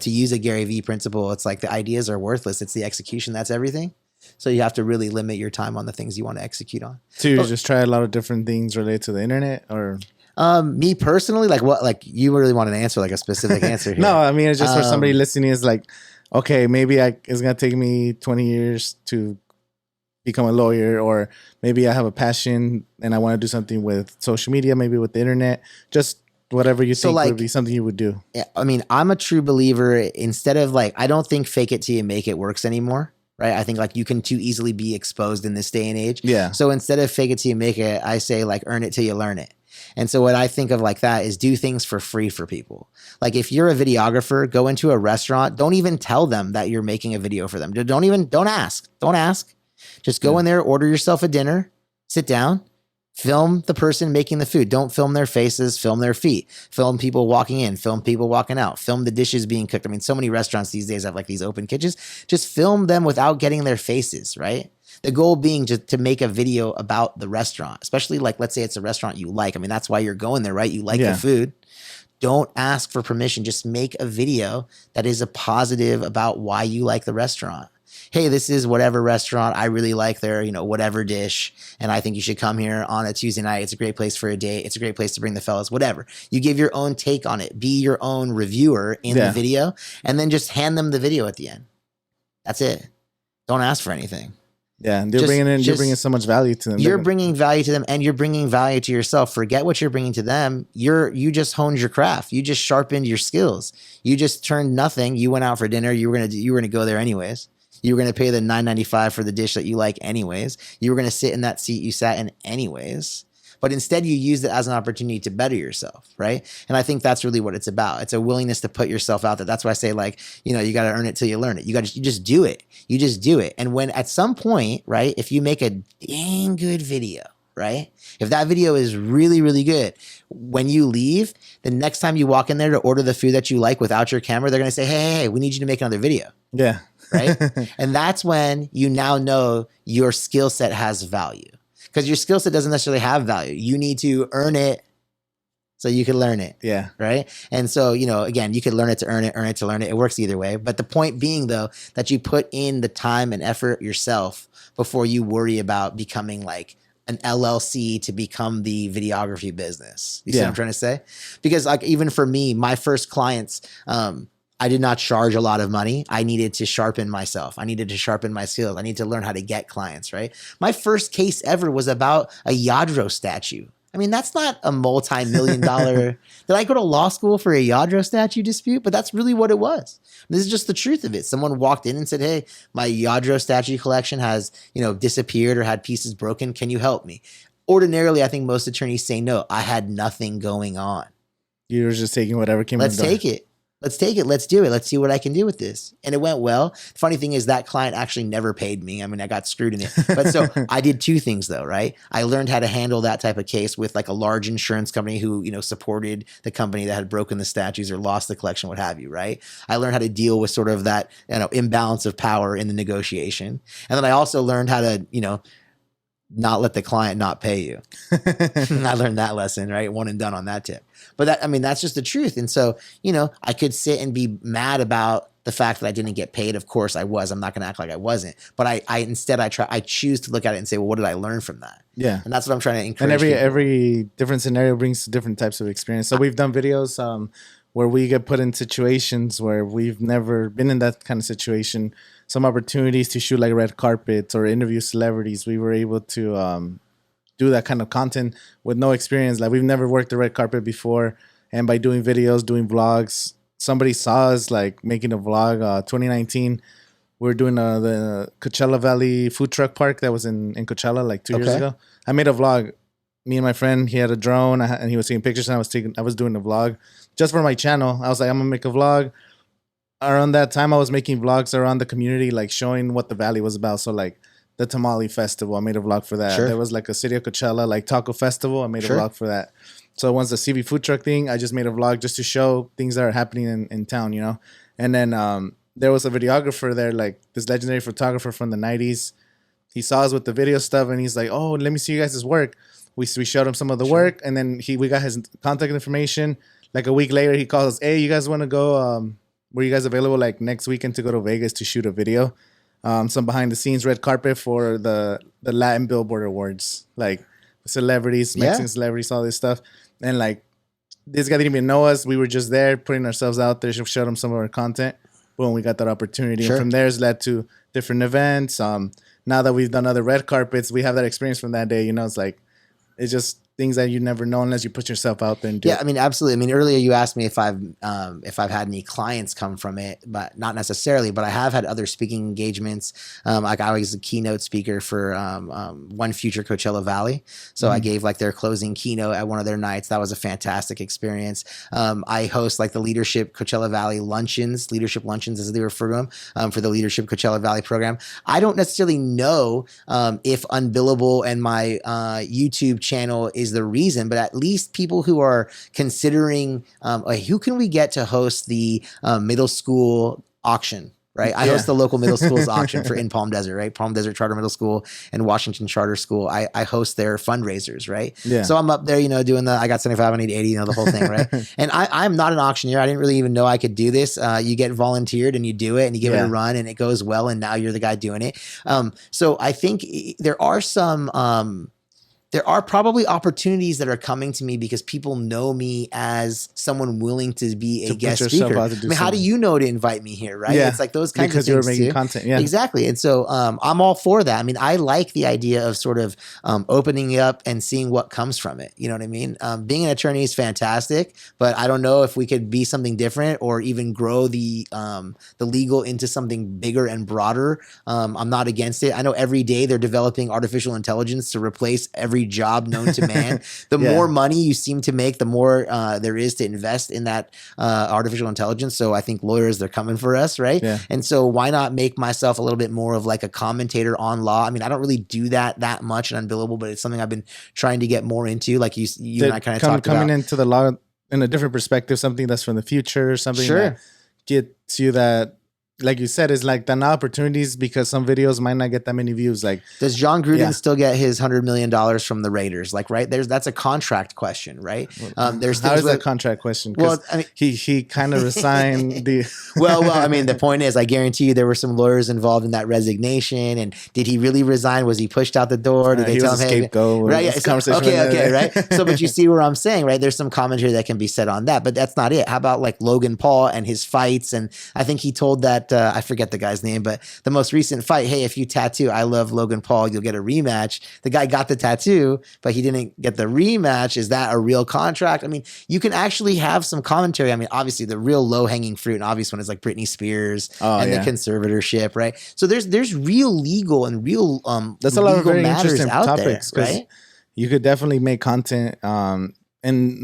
[SPEAKER 2] use a Gary Vee principle, it's like the ideas are worthless. It's the execution that's everything. So you have to really limit your time on the things you want to execute on.
[SPEAKER 1] So you just try a lot of different things related to the internet, or?
[SPEAKER 2] Me personally, like you really want an answer, like a specific answer here.
[SPEAKER 1] No, I mean, it's just for somebody listening is like, okay, maybe it's going to take me 20 years to become a lawyer, or maybe I have a passion and I want to do something with social media, maybe with the internet, just whatever you think would be something you would do.
[SPEAKER 2] I mean, I'm a true believer. Instead of I don't think fake it till you make it works anymore. right? I think like you can too easily be exposed in this day and age.
[SPEAKER 1] Yeah.
[SPEAKER 2] So instead of fake it till you make it, I say like earn it till you learn it. And so what I think of like that is do things for free for people. Like if you're a videographer, go into a restaurant, don't even tell them that you're making a video for them. Don't ask. Don't ask. Just go in there, order yourself a dinner, sit down, film the person making the food. Don't film their faces, film their feet, film people walking in, film people walking out, film the dishes being cooked. I mean, so many restaurants these days have like these open kitchens. Just film them without getting their faces, right? The goal being just to make a video about the restaurant, especially like, let's say it's a restaurant you like. I mean, that's why you're going there, right? You like the food. Don't ask for permission. Just make a video that is a positive about why you like the restaurant. Hey, this is whatever restaurant. I really like their, whatever dish. And I think you should come here on a Tuesday night. It's a great place for a date. It's a great place to bring the fellas, whatever. You give your own take on it. Be your own reviewer in the video and then just hand them the video at the end. That's it. Don't ask for anything.
[SPEAKER 1] Yeah, and you're bringing so much value to them.
[SPEAKER 2] You're bringing value to them and you're bringing value to yourself. Forget what you're bringing to them. You just honed your craft. You just sharpened your skills. You just turned nothing. You went out for dinner. You were gonna go there anyways. You were gonna pay the $9.95 for the dish that you like anyways. You were gonna sit in that seat you sat in anyways. But instead you used it as an opportunity to better yourself, right? And I think that's really what it's about. It's a willingness to put yourself out there. That's why I say like, you got to earn it till you learn it. You just do it. You just do it. And when at some point, right, if you make a dang good video, right? If that video is really, really good, when you leave, the next time you walk in there to order the food that you like without your camera, they're going to say, hey, we need you to make another video.
[SPEAKER 1] Yeah.
[SPEAKER 2] Right? And that's when you now know your skill set has value. Because your skill set doesn't necessarily have value. You need to earn it so you can learn it.
[SPEAKER 1] Yeah.
[SPEAKER 2] Right. And so, again, you could learn it to earn it to learn it. It works either way. But the point being, though, that you put in the time and effort yourself before you worry about becoming like an LLC to become the videography business. You see what I'm trying to say? Because like even for me, my first clients, I did not charge a lot of money. I needed to sharpen myself. I needed to sharpen my skills. I need to learn how to get clients, right? My first case ever was about a Yadro statue. I mean, that's not a multi-million dollar. Did I go to law school for a Yadro statue dispute? But that's really what it was. This is just the truth of it. Someone walked in and said, hey, my Yadro statue collection has, disappeared or had pieces broken. Can you help me? Ordinarily, I think most attorneys say no. I had nothing going on.
[SPEAKER 1] You were just taking whatever came.
[SPEAKER 2] Let's take it. Let's take it. Let's do it. Let's see what I can do with this. And it went well. The funny thing is that client actually never paid me. I mean, I got screwed in it. But so I did two things though, right? I learned how to handle that type of case with like a large insurance company who, supported the company that had broken the statues or lost the collection, what have you, right? I learned how to deal with sort of that, imbalance of power in the negotiation. And then I also learned how to, not let the client not pay you. I learned that lesson, right? One and done on that tip. But that's just the truth. And so, I could sit and be mad about the fact that I didn't get paid. Of course I was. I'm not going to act like I wasn't. But I choose to look at it and say, well, what did I learn from that? Yeah. And that's what I'm trying to encourage.
[SPEAKER 1] And every different scenario brings different types of experience. So we've done videos where we get put in situations where we've never been in that kind of situation. Some opportunities to shoot like red carpets or interview celebrities. We were able to do that kind of content with no experience. Like we've never worked the red carpet before. And by doing videos, doing vlogs, somebody saw us like making a vlog. 2019, we were doing the Coachella Valley food truck park that was in Coachella like 2 years ago. I made a vlog. Me and my friend, he had a drone and he was taking pictures and I was doing a vlog just for my channel. I was like, I'm gonna make a vlog. Around that time, I was making vlogs around the community, like showing what the valley was about. So like the Tamale Festival, I made a vlog for that. Sure. There was like a City of Coachella, like Taco Festival. I made a vlog for that. So once the CV food truck thing, I just made a vlog just to show things that are happening in town, And then there was a videographer there, like this legendary photographer from the 90s. He saw us with the video stuff and he's like, oh, let me see you guys' work. We showed him some of the work and then we got his contact information. Like a week later, he calls us, hey, you guys want to go... were you guys available like next weekend to go to Vegas to shoot a video? Some behind the scenes red carpet for the Latin Billboard Awards, like celebrities, Mexican celebrities, all this stuff. And like this guy didn't even know us. We were just there putting ourselves out there, showed him some of our content. Boom, we got that opportunity. And from there it's led to different events. Now that we've done other red carpets, we have that experience from that day. It's like, it's just things that you never know unless you put yourself out there and do
[SPEAKER 2] Yeah,
[SPEAKER 1] it.
[SPEAKER 2] I mean, absolutely. I mean, earlier you asked me if I've had any clients come from it, but not necessarily. But I have had other speaking engagements. Like I was a keynote speaker for One Future Coachella Valley, so I gave like their closing keynote at one of their nights. That was a fantastic experience. I host like the Leadership Coachella Valley luncheons, leadership luncheons as they refer to them, for the Leadership Coachella Valley program. I don't necessarily know if Unbillable and my YouTube channel is the reason, but at least people who are considering like, who can we get to host the middle school auction, right? I host the local middle schools auction for in Palm Desert, right? Palm Desert Charter Middle School and Washington Charter School. I host their fundraisers, right?
[SPEAKER 1] Yeah.
[SPEAKER 2] So I'm up there, you know, doing the, I got 75, I need 80, you know, the whole thing, right? And I'm not an auctioneer. I didn't really even know I could do this. You get volunteered and you do it and you give it a run and it goes well. And now you're the guy doing it. So I think there are some, there are probably opportunities that are coming to me because people know me as someone willing to be a guest speaker. I mean, how do you know to invite me here, right?
[SPEAKER 1] Yeah,
[SPEAKER 2] it's like those kinds of things
[SPEAKER 1] because you're making content. Yeah,
[SPEAKER 2] exactly. And so I'm all for that. I mean, I like the idea of sort of opening it up and seeing what comes from it. You know what I mean? Being an attorney is fantastic, but I don't know if we could be something different or even grow the legal into something bigger and broader. I'm not against it. I know every day they're developing artificial intelligence to replace every job known to man. The more money you seem to make, the more there is to invest in that artificial intelligence. So I think lawyers, they're coming for us, right? Yeah. And so why not make myself a little bit more of like a commentator on law? I mean, I don't really do that much in Unbillable, but it's something I've been trying to get more into. Like you and I kind of talked about.
[SPEAKER 1] Coming into the law in a different perspective, something that's from the future, something that gets you that, like you said, is like an opportunities because some videos might not get that many views. Like,
[SPEAKER 2] does John Gruden still get his $100 million from the Raiders? Like, right that's a contract question, right? There's
[SPEAKER 1] how is that contract question? Well, I mean, he kind of resigned the.
[SPEAKER 2] well, I mean, the point is, I guarantee you there were some lawyers involved in that resignation. And did he really resign? Was he pushed out the door? Did they tell him, hey, right? Yeah, okay, right. So, but you see where I'm saying, right? There's some commentary that can be said on that, but that's not it. How about like Logan Paul and his fights? And I think he told that. I forget the guy's name, but the most recent fight, hey, if you tattoo I love Logan Paul, you'll get a rematch. The guy got the tattoo, but he didn't get the rematch. Is that a real contract? I mean, you can actually have some commentary. I mean, obviously the real low-hanging fruit and obvious one is like Britney Spears and the conservatorship, right? So there's real legal and real
[SPEAKER 1] that's a lot of very interesting
[SPEAKER 2] out
[SPEAKER 1] topics,
[SPEAKER 2] there, right?
[SPEAKER 1] You could definitely make content and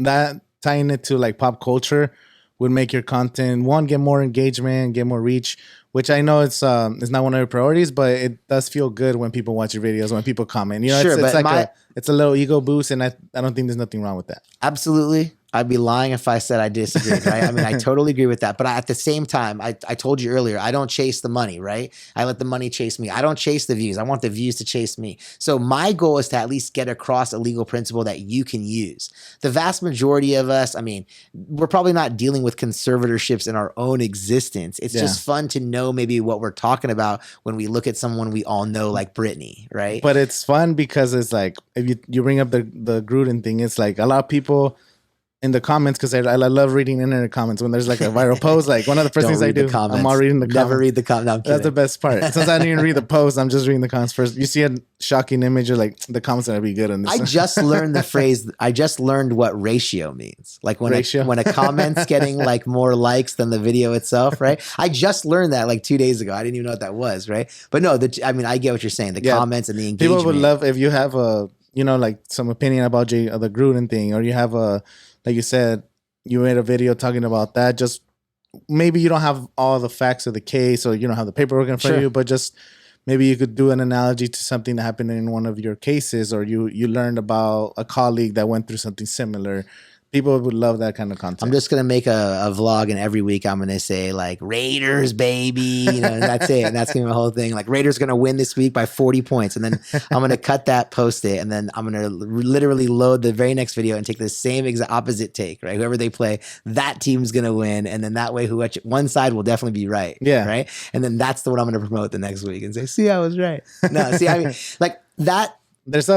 [SPEAKER 1] that tying it to like pop culture would make your content get more engagement, get more reach, which I know it's not one of your priorities, but it does feel good when people watch your videos, when people comment. You know, it's like it's a little ego boost, and I don't think there's nothing wrong with that.
[SPEAKER 2] Absolutely. I'd be lying if I said I disagreed, right? I mean, I totally agree with that. But at the same time, I told you earlier, I don't chase the money, right? I let the money chase me. I don't chase the views. I want the views to chase me. So my goal is to at least get across a legal principle that you can use. The vast majority of us, I mean, we're probably not dealing with conservatorships in our own existence. It's just fun to know maybe what we're talking about when we look at someone we all know like Britney, right?
[SPEAKER 1] But it's fun because it's like, if you bring up the Gruden thing, it's like a lot of people in the comments, because I love reading internet comments when there's like a viral post. Like one of the first things I do, I'm all reading the comments.
[SPEAKER 2] Never read the comments. No,
[SPEAKER 1] that's the best part. Since I didn't even read the post, I'm just reading the comments first. You see a shocking image, you're like, the comments are gonna be good on this.
[SPEAKER 2] I just learned the phrase. I just learned what ratio means. Like when a comment's getting like more likes than the video itself, right? I just learned that like 2 days ago. I didn't even know what that was, right? But no, I mean, I get what you're saying. The comments and the engagement.
[SPEAKER 1] People would love if you have a, like some opinion about the Gruden thing, or you have like you said, you made a video talking about that. Just maybe you don't have all the facts of the case, or you don't have the paperwork in front of you, but just maybe you could do an analogy to something that happened in one of your cases, or you learned about a colleague that went through something similar. People would love that kind of content.
[SPEAKER 2] I'm just going to make a vlog, and every week I'm going to say like Raiders, baby, and that's it. And that's going to be my whole thing. Like Raiders going to win this week by 40 points. And then I'm going to cut that, post it. And then I'm going to literally load the very next video and take the same exact opposite take, right? Whoever they play, that team's going to win. And then that way, one side will definitely be right.
[SPEAKER 1] Yeah.
[SPEAKER 2] Right. And then that's what I'm going to promote the next week and say, see, I was right. No, see, I mean, like that.
[SPEAKER 1] There's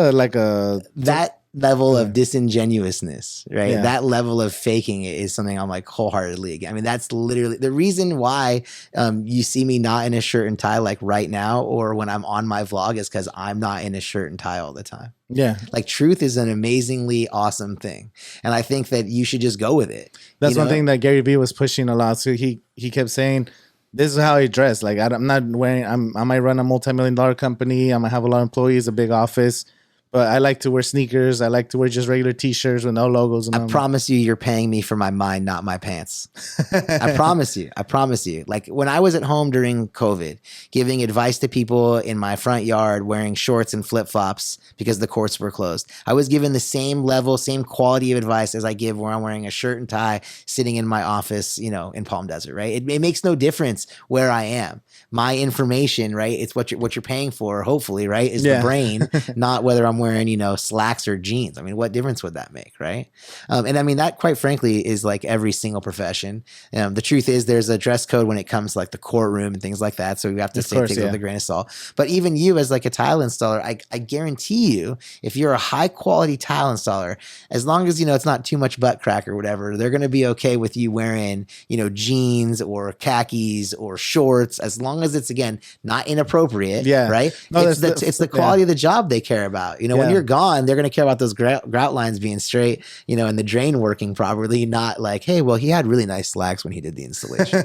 [SPEAKER 2] level of disingenuousness, right?
[SPEAKER 1] Yeah.
[SPEAKER 2] That level of faking it is something I'm like wholeheartedly against. I mean, that's literally the reason why you see me not in a shirt and tie like right now, or when I'm on my vlog, is because I'm not in a shirt and tie all the time.
[SPEAKER 1] Yeah.
[SPEAKER 2] Like truth is an amazingly awesome thing. And I think that you should just go with it.
[SPEAKER 1] That's
[SPEAKER 2] you know?
[SPEAKER 1] one thing that Gary Vee was pushing a lot. So he kept saying, this is how I dress. Like I'm not wearing, I might run a multi-million-dollar company. I might have a lot of employees, a big office, but I like to wear sneakers. I like to wear just regular t-shirts with no logos.
[SPEAKER 2] I promise you, you're paying me for my mind, not my pants. I promise you. I promise you. Like when I was at home during COVID, giving advice to people in my front yard, wearing shorts and flip-flops because the courts were closed, I was given the same level, same quality of advice as I give where I'm wearing a shirt and tie sitting in my office, you know, in Palm Desert, right? It makes no difference where I am. My information, right? It's what you're paying for, hopefully, right? Is the brain, not whether I'm wearing, you know, slacks or jeans. I mean, what difference would that make, right? And I mean, that quite frankly is like every single profession. The truth is there's a dress code when it comes to like the courtroom and things like that. So we have to say things with a grain of salt. But even you as like a tile installer, I guarantee you, if you're a high quality tile installer, as long as, you know, it's not too much butt crack or whatever, they're going to be okay with you wearing, you know, jeans or khakis or shorts, as long as it's, again, not inappropriate. Yeah. Right. No, it's the quality of the job they care about. You know, when you're gone, they're going to care about those grout lines being straight, you know, and the drain working properly, not like, hey, well, he had really nice slacks when he did the installation.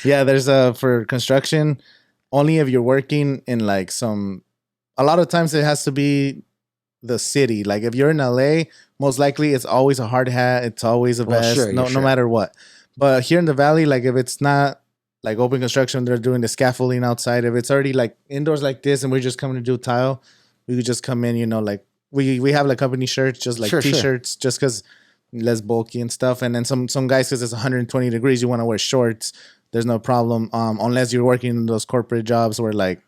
[SPEAKER 1] Yeah. There's for construction, only if you're working in like a lot of times it has to be the city. Like if you're in LA, most likely it's always a hard hat. It's always a vest, no matter what. But here in the Valley, like if it's not like open construction, they're doing the scaffolding outside. If it's already like indoors like this and we're just coming to do tile, we could just come in, you know, like we have like company shirts, just like t-shirts, just because less bulky and stuff. And then some guys, because it's 120 degrees, you want to wear shorts. There's no problem. Unless you're working in those corporate jobs where like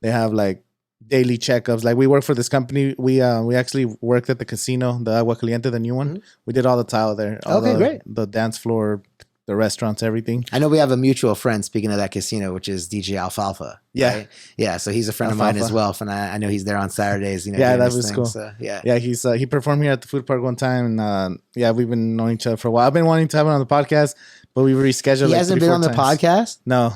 [SPEAKER 1] they have like daily checkups. Like we work for this company. We actually worked at the casino, the Agua Caliente, the new one. Mm-hmm. We did all the tile there. Great. The dance floor, the restaurants, everything.
[SPEAKER 2] I know we have a mutual friend, speaking of that casino, which is DJ Alfalfa.
[SPEAKER 1] Yeah.
[SPEAKER 2] Right? Yeah. So he's a friend of mine as well. And I know he's there on Saturdays. You know,
[SPEAKER 1] yeah, that was cool.
[SPEAKER 2] So, yeah.
[SPEAKER 1] Yeah. He performed here at the food park one time. And yeah, we've been knowing each other for a while. I've been wanting to have him on the podcast, but we rescheduled.
[SPEAKER 2] He hasn't been on the podcast?
[SPEAKER 1] No.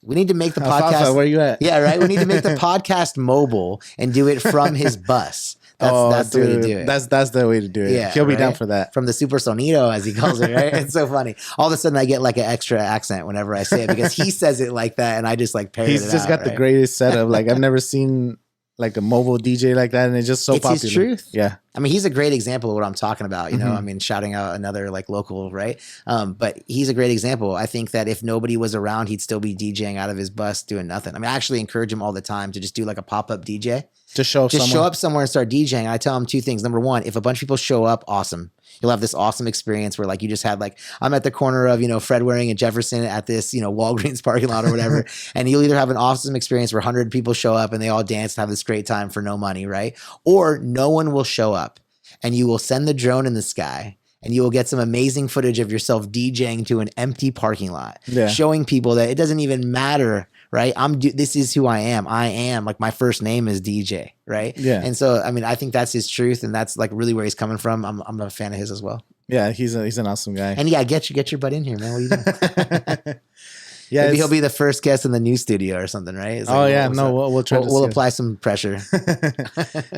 [SPEAKER 2] We need to make the podcast.
[SPEAKER 1] Alfalfa, where you at?
[SPEAKER 2] Yeah, right. We need to make the podcast mobile and do it from his bus. That's the way to do it.
[SPEAKER 1] That's the way to do it. Yeah, he'll be down for that.
[SPEAKER 2] From the Super Sonido, as he calls it, right? It's so funny. All of a sudden, I get like an extra accent whenever I say it because he says it like that, and I just like parrot it out.
[SPEAKER 1] He's just got the greatest setup. Like I've never seen like a mobile DJ like that, and it's just so popular.
[SPEAKER 2] It's his truth.
[SPEAKER 1] Yeah.
[SPEAKER 2] I mean, he's a great example of what I'm talking about. You know, I mean, shouting out another like local, right? But he's a great example. I think that if nobody was around, he'd still be DJing out of his bus doing nothing. I mean, I actually encourage him all the time to just do like a pop-up DJ.
[SPEAKER 1] Just show
[SPEAKER 2] up somewhere and start DJing. And I tell him two things. Number one, if a bunch of people show up, awesome. You'll have this awesome experience where like you just had like, I'm at the corner of, you know, Fred Waring and Jefferson at this, you know, Walgreens parking lot or whatever. And you'll either have an awesome experience where 100 people show up and they all dance and have this great time for no money, right? Or no one will show up and you will send the drone in the sky and you will get some amazing footage of yourself DJing to an empty parking lot, showing people that it doesn't even matter, right? This is who I am. I am like my first name is DJ, right?
[SPEAKER 1] Yeah.
[SPEAKER 2] And so, I mean, I think that's his truth, and that's like really where he's coming from. I'm a fan of his as well.
[SPEAKER 1] Yeah, he's an awesome guy.
[SPEAKER 2] And yeah, get your butt in here, man. What are you doing? Yeah, maybe he'll be the first guest in the new studio or something, right? It's
[SPEAKER 1] like, we'll try.
[SPEAKER 2] We'll apply some pressure.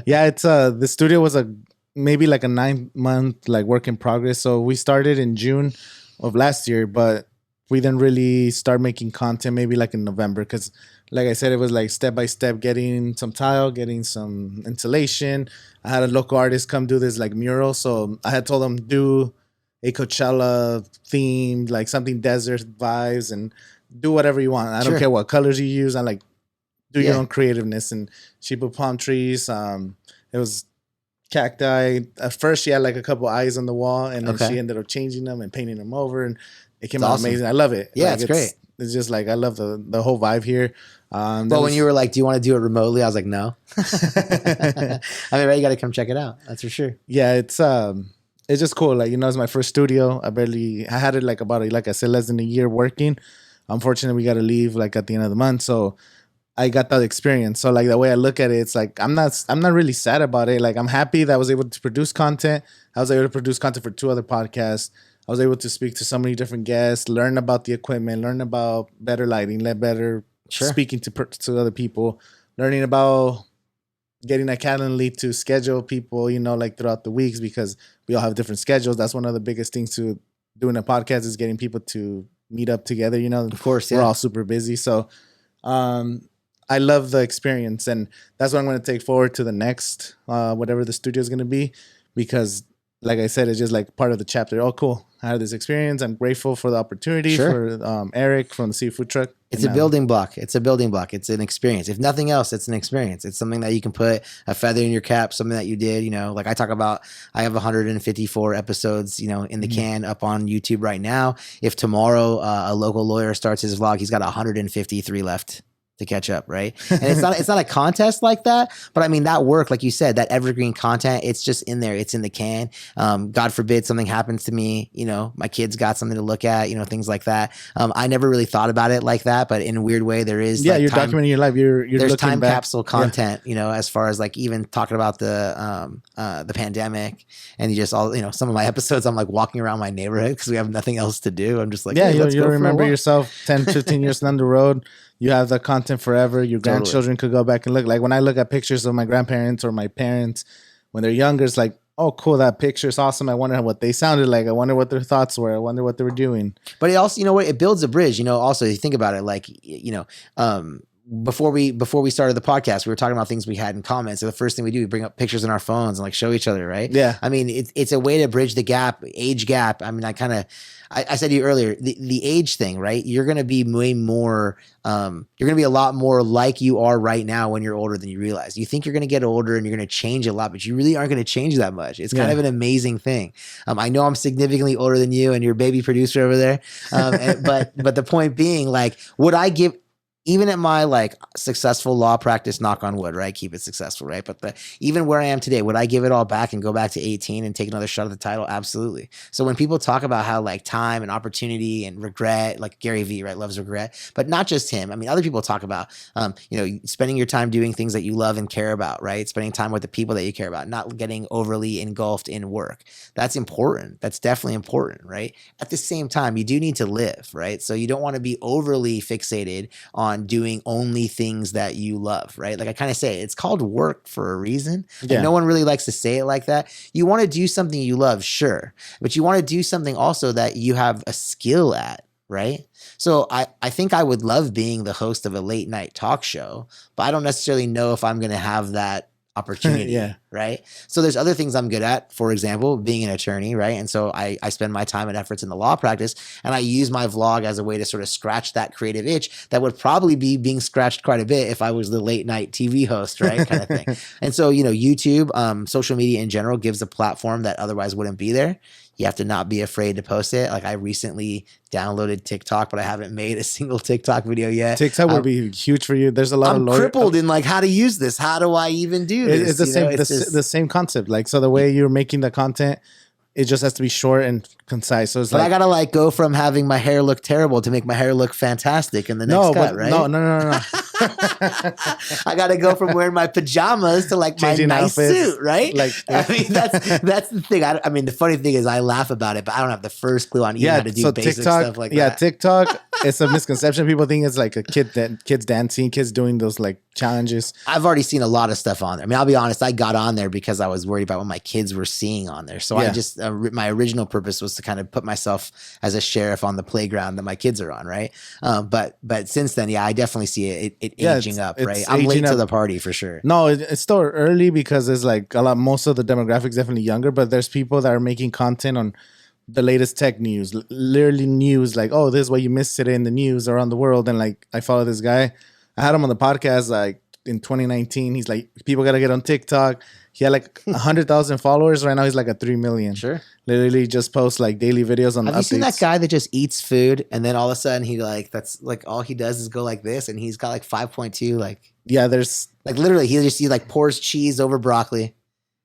[SPEAKER 1] Yeah, it's the studio was maybe like a 9-month like work in progress. So we started in June of last year, but we didn't really start making content maybe like in November because, like I said, it was like step by step, getting some tile, getting some insulation. I had a local artist come do this like mural, so I had told him do a Coachella themed, like something desert vibes, and do whatever you want. I don't care what colors you use. I like do your own creativeness. And she put palm trees. It was cacti. At first, she had like a couple eyes on the wall, and then she ended up changing them and painting them over, and it came out amazing. I love it.
[SPEAKER 2] Yeah,
[SPEAKER 1] like,
[SPEAKER 2] it's great.
[SPEAKER 1] It's just like I love the whole vibe here.
[SPEAKER 2] Well, when you were like, "Do you want to do it remotely?" I was like, "No." I mean, right? You got to come check it out. That's for sure.
[SPEAKER 1] Yeah, it's just cool. Like, you know, it's my first studio. I had it like about like I said, less than a year working. Unfortunately, we got to leave like at the end of the month, so I got that experience. So like the way I look at it, it's like I'm not really sad about it. Like I'm happy that I was able to produce content. I was able to produce content for 2 other podcasts. I was able to speak to so many different guests, learn about the equipment, learn about better lighting, better speaking to other people, learning about getting a Calendly to schedule people, like throughout the weeks, because we all have different schedules. That's one of the biggest things to doing a podcast is getting people to meet up together.
[SPEAKER 2] Of course,
[SPEAKER 1] we're all super busy. So I love the experience, and that's what I'm going to take forward to the next, whatever the studio is going to be, because like I said, it's just like part of the chapter. Oh, cool. I had this experience. I'm grateful for the opportunity for Eric from the Seafood Truck.
[SPEAKER 2] It's a building block. It's a building block. It's an experience. If nothing else, it's an experience. It's something that you can put a feather in your cap, something that you did, like I talk about, I have 154 episodes, in the can up on YouTube right now. If tomorrow a local lawyer starts his vlog, he's got 153 left to catch up, right? And it's not a contest like that, but I mean that work, like you said, that evergreen content, it's just in there, it's in the can. God forbid something happens to me, my kids got something to look at, things like that. I never really thought about it like that, but in a weird way, there is
[SPEAKER 1] you're documenting your life. There's
[SPEAKER 2] time
[SPEAKER 1] back.
[SPEAKER 2] Capsule content, as far as like even talking about the pandemic, and you just all, some of my episodes, I'm like walking around my neighborhood because we have nothing else to do. I'm just like, hey,
[SPEAKER 1] you'll remember yourself 10, 15 years down the road. You have the content forever. Your grandchildren could go back and look. Like when I look at pictures of my grandparents or my parents when they're younger, it's like, oh, cool, that picture's awesome. I wonder what they sounded like. I wonder what their thoughts were. I wonder what they were doing.
[SPEAKER 2] But it also, it builds a bridge. Also, you think about it, like, before we started the podcast, we were talking about things we had in common. So the first thing we do, we bring up pictures in our phones and like show each other, right?
[SPEAKER 1] Yeah.
[SPEAKER 2] I mean, it's a way to bridge the age gap. I mean, I said to you earlier, the age thing, right? You're going to be way more, you're going to be a lot more like you are right now when you're older than you realize. You think you're going to get older and you're going to change a lot, but you really aren't going to change that much. It's kind of an amazing thing. I know I'm significantly older than you and your baby producer over there. But the point being, like, would I give, even at my like successful law practice, knock on wood, right? Keep it successful, right? But even where I am today, would I give it all back and go back to 18 and take another shot at the title? Absolutely. So when people talk about how like time and opportunity and regret, like Gary Vee, right, loves regret, but not just him. I mean, other people talk about, spending your time doing things that you love and care about, right? Spending time with the people that you care about, not getting overly engulfed in work. That's important. That's definitely important, right? At the same time, you do need to live, right? So you don't want to be overly fixated on doing only things that you love, right? Like I kind of say, it's called work for a reason. Yeah. And no one really likes to say it like that. You want to do something you love, sure, but you want to do something also that you have a skill at, right? So I think I would love being the host of a late night talk show, but I don't necessarily know if I'm going to have that opportunity.
[SPEAKER 1] Yeah.
[SPEAKER 2] Right. So there's other things I'm good at, for example, being an attorney. Right. And so I spend my time and efforts in the law practice, and I use my vlog as a way to sort of scratch that creative itch that would probably be being scratched quite a bit if I was the late night TV host, right? Kind of thing. And so, YouTube, social media in general gives a platform that otherwise wouldn't be there. You have to not be afraid to post it. Like I recently downloaded TikTok, but I haven't made a single TikTok video yet.
[SPEAKER 1] TikTok would be huge for you. There's a lot of
[SPEAKER 2] crippled in like how to use this. How do I even do this?
[SPEAKER 1] It's the same concept. Like, so the way you're making the content, it just has to be short and concise. So it's
[SPEAKER 2] I gotta like go from having my hair look terrible to make my hair look fantastic in the next cut, right?
[SPEAKER 1] No.
[SPEAKER 2] I gotta go from wearing my pajamas to like changing my nice suit, right?
[SPEAKER 1] Like,
[SPEAKER 2] I mean, that's the thing. I mean, the funny thing is, I laugh about it, but I don't have the first clue on even how to do basic
[SPEAKER 1] TikTok,
[SPEAKER 2] stuff like that.
[SPEAKER 1] Yeah, TikTok. It's a misconception. People think it's like a kids dancing, kids doing those like challenges.
[SPEAKER 2] I've already seen a lot of stuff on there. I mean, I'll be honest. I got on there because I was worried about what my kids were seeing on there. So I just my original purpose was to kind of put myself as a sheriff on the playground that my kids are on, right? But since then, I definitely see it aging up, right? I'm late to the party for sure.
[SPEAKER 1] No, it's still early because it's like most of the demographics definitely younger, but there's people that are making content on the latest tech news, literally news, like, oh, this is what you missed today in the news around the world. And like, I follow this guy. I had him on the podcast like in 2019. He's like, people got to get on TikTok. He had like 100,000 followers. Right now he's like at 3 million.
[SPEAKER 2] Sure.
[SPEAKER 1] Literally just posts like daily videos on
[SPEAKER 2] Have
[SPEAKER 1] updates.
[SPEAKER 2] you seen that guy that just eats food and then all of a sudden he like, that's like all he does is go like this and he's got like 5.2 like.
[SPEAKER 1] Yeah, there's
[SPEAKER 2] like literally he like pours cheese over broccoli.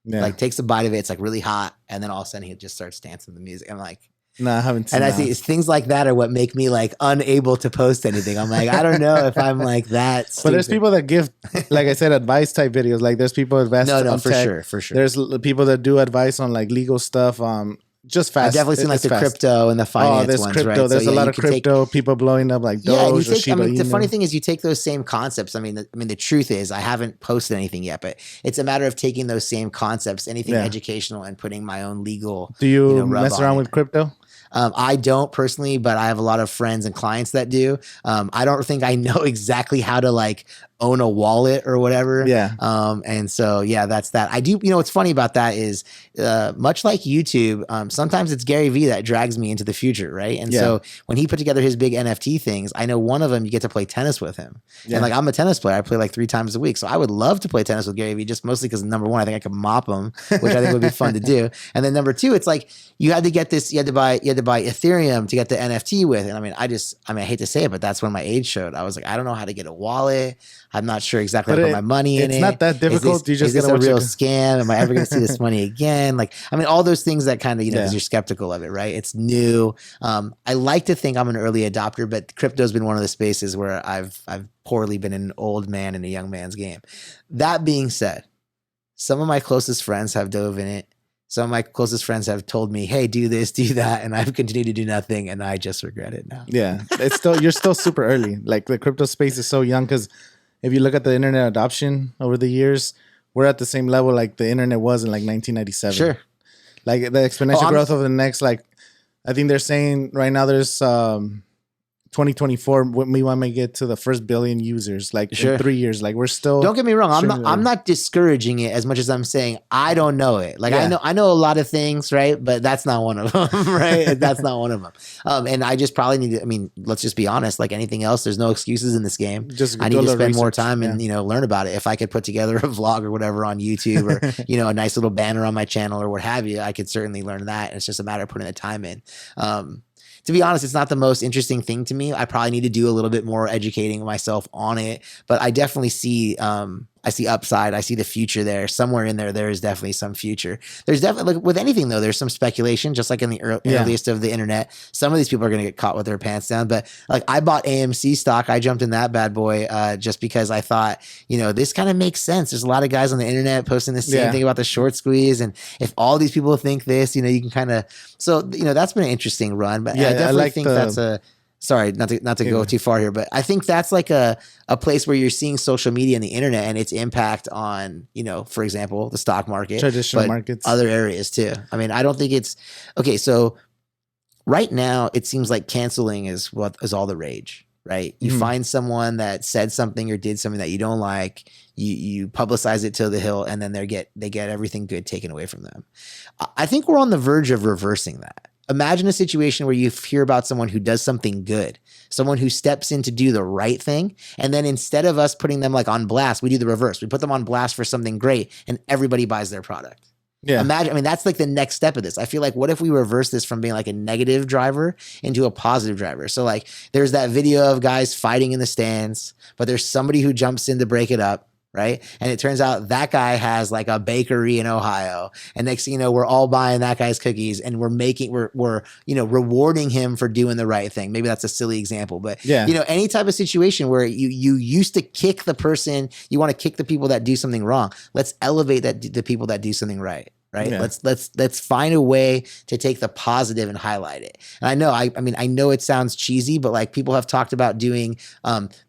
[SPEAKER 1] Yeah.
[SPEAKER 2] Like takes a bite of it. It's like really hot. And then all of a sudden he just starts dancing to the music. I'm like,
[SPEAKER 1] No, I haven't seen
[SPEAKER 2] And I
[SPEAKER 1] that.
[SPEAKER 2] see things like that are what make me like unable to post anything. I'm like, I don't know if I'm like that stupid.
[SPEAKER 1] But there's people that give, like I said, advice type videos. Like there's people invest
[SPEAKER 2] No,
[SPEAKER 1] on
[SPEAKER 2] for
[SPEAKER 1] tech.
[SPEAKER 2] sure, for sure.
[SPEAKER 1] There's people that do advice on like legal stuff. Just fast.
[SPEAKER 2] I've definitely seen like
[SPEAKER 1] It's
[SPEAKER 2] the
[SPEAKER 1] fast.
[SPEAKER 2] crypto and the finance
[SPEAKER 1] there's
[SPEAKER 2] ones,
[SPEAKER 1] crypto.
[SPEAKER 2] right?
[SPEAKER 1] There's
[SPEAKER 2] So,
[SPEAKER 1] a
[SPEAKER 2] yeah,
[SPEAKER 1] lot
[SPEAKER 2] you
[SPEAKER 1] of
[SPEAKER 2] can take-
[SPEAKER 1] crypto people blowing up like
[SPEAKER 2] Yeah, and
[SPEAKER 1] Doge
[SPEAKER 2] you
[SPEAKER 1] or
[SPEAKER 2] take.
[SPEAKER 1] Shiba
[SPEAKER 2] I mean, the
[SPEAKER 1] Inu.
[SPEAKER 2] funny thing is, you take those same concepts. I mean, the truth is, I haven't posted anything yet, but it's a matter of taking those same concepts, anything
[SPEAKER 1] Yeah.
[SPEAKER 2] educational, and putting my own legal.
[SPEAKER 1] Do you,
[SPEAKER 2] rub
[SPEAKER 1] mess
[SPEAKER 2] on
[SPEAKER 1] around
[SPEAKER 2] it.
[SPEAKER 1] with crypto?
[SPEAKER 2] I don't personally, but I have a lot of friends and clients that do. I don't think I know exactly how to like own a wallet or whatever.
[SPEAKER 1] Yeah.
[SPEAKER 2] And so, yeah, that's that. I do, what's funny about that is much like YouTube, sometimes it's Gary Vee that drags me into the future. Right. And so when he put together his big NFT things, I know one of them, you get to play tennis with him. And like, I'm a tennis player. I play like 3 times a week. So I would love to play tennis with Gary Vee, just mostly because number one, I think I could mop him, which I think would be fun to do. And then number two, it's like, you had to get this, you had to buy Ethereum to get the NFT with. And I hate to say it, but that's when my age showed. I was like, I don't know how to get a wallet. I'm not sure exactly how to put my money in it.
[SPEAKER 1] It's not that difficult.
[SPEAKER 2] Is this a real scam? Am I ever going to see this money again? Like, I mean, all those things that kind of, because you're skeptical of it, right? It's new. I like to think I'm an early adopter, but crypto's been one of the spaces where I've poorly been an old man in a young man's game. That being said, some of my closest friends have dove in it. Some of my closest friends have told me, hey, do this, do that. And I've continued to do nothing. And I just regret it now.
[SPEAKER 1] Yeah. You're still super early. Like the crypto space is so young because if you look at the internet adoption over the years, we're at the same level like the internet was in like 1997.
[SPEAKER 2] Sure.
[SPEAKER 1] Like the exponential growth over the next, like, I think they're saying right now there's 2024, we might get to the first billion users, like in 3 years. Like we're still.
[SPEAKER 2] Don't get me wrong. I'm not discouraging it as much as I'm saying I don't know it. Like I know a lot of things, right? But that's not one of them, right? That's not one of them. And I just probably need to. I mean, let's just be honest. Like anything else, there's no excuses in this game. I need to spend more time and learn about it. If I could put together a vlog or whatever on YouTube, or a nice little banner on my channel or what have you, I could certainly learn that. And it's just a matter of putting the time in. To be honest, it's not the most interesting thing to me. I probably need to do a little bit more educating myself on it, but I definitely see, I see upside. I see the future there. Somewhere in there, there is definitely some future. There's definitely, like with anything though, there's some speculation, just like in the earliest of the internet. Some of these people are going to get caught with their pants down, but like I bought AMC stock. I jumped in that bad boy just because I thought, this kind of makes sense. There's a lot of guys on the internet posting the same thing about the short squeeze. And if all these people think this, you can kind of, so, that's been an interesting run, but I definitely think that's sorry, not to go too far here, but I think that's like a place where you're seeing social media and the internet and its impact on, for example, the stock market,
[SPEAKER 1] traditional markets,
[SPEAKER 2] other areas too. I mean, I don't think it's okay. So right now it seems like canceling is what is all the rage, right? You find someone that said something or did something that you don't like, you publicize it to the hill, and then they get everything good taken away from them. I think we're on the verge of reversing that. Imagine a situation where you hear about someone who does something good, someone who steps in to do the right thing. And then instead of us putting them like on blast, we do the reverse. We put them on blast for something great and everybody buys their product. Yeah. Imagine, that's like the next step of this. I feel like, what if we reverse this from being like a negative driver into a positive driver? So like there's that video of guys fighting in the stands, but there's somebody who jumps in to break it up. Right. And it turns out that guy has like a bakery in Ohio. And next thing you know, we're all buying that guy's cookies and we're rewarding him for doing the right thing. Maybe that's a silly example, but any type of situation where you used to kick the person, you want to kick the people that do something wrong. Let's elevate the people that do something right. Right. Yeah. Let's find a way to take the positive and highlight it. And I know, I know it sounds cheesy, but like people have talked about doing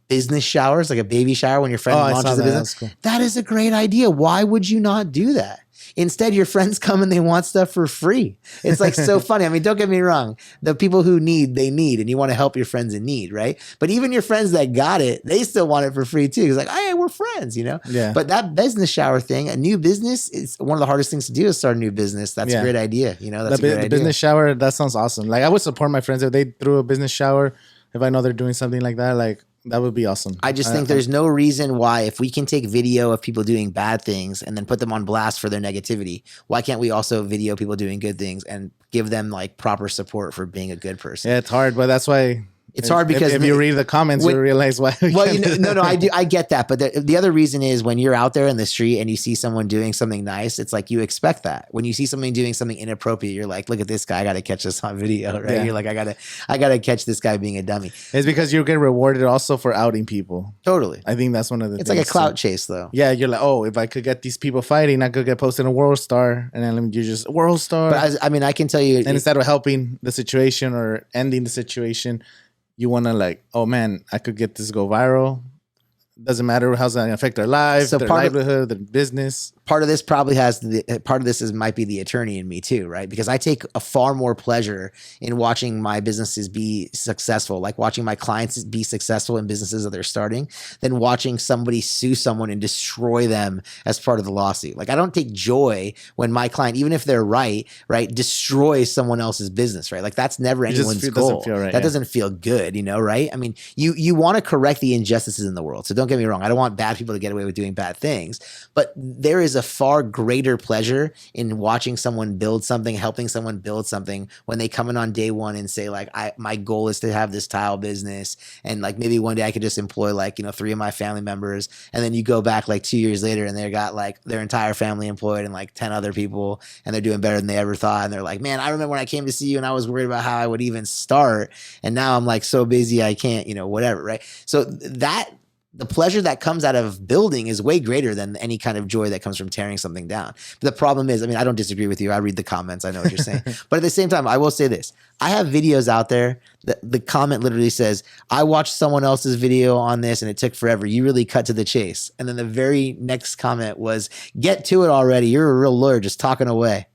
[SPEAKER 2] business showers, like a baby shower when your friend launches a business. Cool. That is a great idea. Why would you not do that? Instead, your friends come and they want stuff for free. It's like so funny. I mean, don't get me wrong. The people who need, they need, and you want to help your friends in need, right? But even your friends that got it, they still want it for free too. It's like, hey, we're friends, Yeah. But that business shower thing, a new business, is one of the hardest things to do is start a new business. That's a great idea. That's a great idea.
[SPEAKER 1] The business shower, that sounds awesome. Like I would support my friends if they threw a business shower. If I know they're doing something like that, like that would be awesome.
[SPEAKER 2] I just think there's no reason why, if we can take video of people doing bad things and then put them on blast for their negativity, why can't we also video people doing good things and give them like proper support for being a good person?
[SPEAKER 1] Yeah, it's hard, but that's why
[SPEAKER 2] It's hard because
[SPEAKER 1] if you read the comments, you realize why.
[SPEAKER 2] Well, no, I get that. But the other reason is when you're out there in the street and you see someone doing something nice, it's like you expect that. When you see somebody doing something inappropriate, you're like, look at this guy. I got to catch this on video, right? Yeah. You're like, I got to catch this guy being a dummy.
[SPEAKER 1] It's because you get rewarded also for outing people.
[SPEAKER 2] Totally.
[SPEAKER 1] I think that's one of the
[SPEAKER 2] things. It's like a clout chase, though.
[SPEAKER 1] Yeah. You're like, oh, if I could get these people fighting, I could get posted in a World Star. And then you just, World Star.
[SPEAKER 2] But I mean, I can tell you.
[SPEAKER 1] And instead of helping the situation or ending the situation, you want to like, oh man, I could get this go viral. Doesn't matter how's that affect their lives, their livelihood, their business.
[SPEAKER 2] Part of this might be the attorney in me too, right? Because I take a far more pleasure in watching my businesses be successful, like watching my clients be successful in businesses that they're starting, than watching somebody sue someone and destroy them as part of the lawsuit. Like I don't take joy when my client, even if they're right, destroys someone else's business, right? Like that's never anyone's goal. That doesn't feel good, right? I mean, you want to correct the injustices in the world. So don't get me wrong. I don't want bad people to get away with doing bad things, but there is a far greater pleasure in watching someone build something, helping someone build something when they come in on day one and say like, my goal is to have this tile business. And like, maybe one day I could just employ like, 3 of my family members. And then you go back like 2 years later and they got like their entire family employed and like 10 other people, and they're doing better than they ever thought. And they're like, man, I remember when I came to see you and I was worried about how I would even start. And now I'm like so busy, I can't, whatever. Right. So the pleasure that comes out of building is way greater than any kind of joy that comes from tearing something down. But the problem is, I mean, I don't disagree with you. I read the comments. I know what you're saying. But at the same time, I will say this. I have videos out there that the comment literally says, I watched someone else's video on this and it took forever. You really cut to the chase. And then the very next comment was, get to it already. You're a real lawyer just talking away.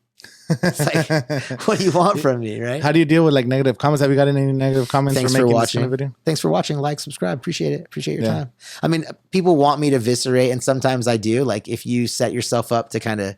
[SPEAKER 2] It's like, what do you want from me, right?
[SPEAKER 1] How do you deal with like negative comments? Have you gotten any negative comments?
[SPEAKER 2] Thanks for watching. Video? Thanks for watching. Like, subscribe. Appreciate it. Appreciate your time. I mean, people want me to eviscerate, and sometimes I do. Like, if you set yourself up to kind of,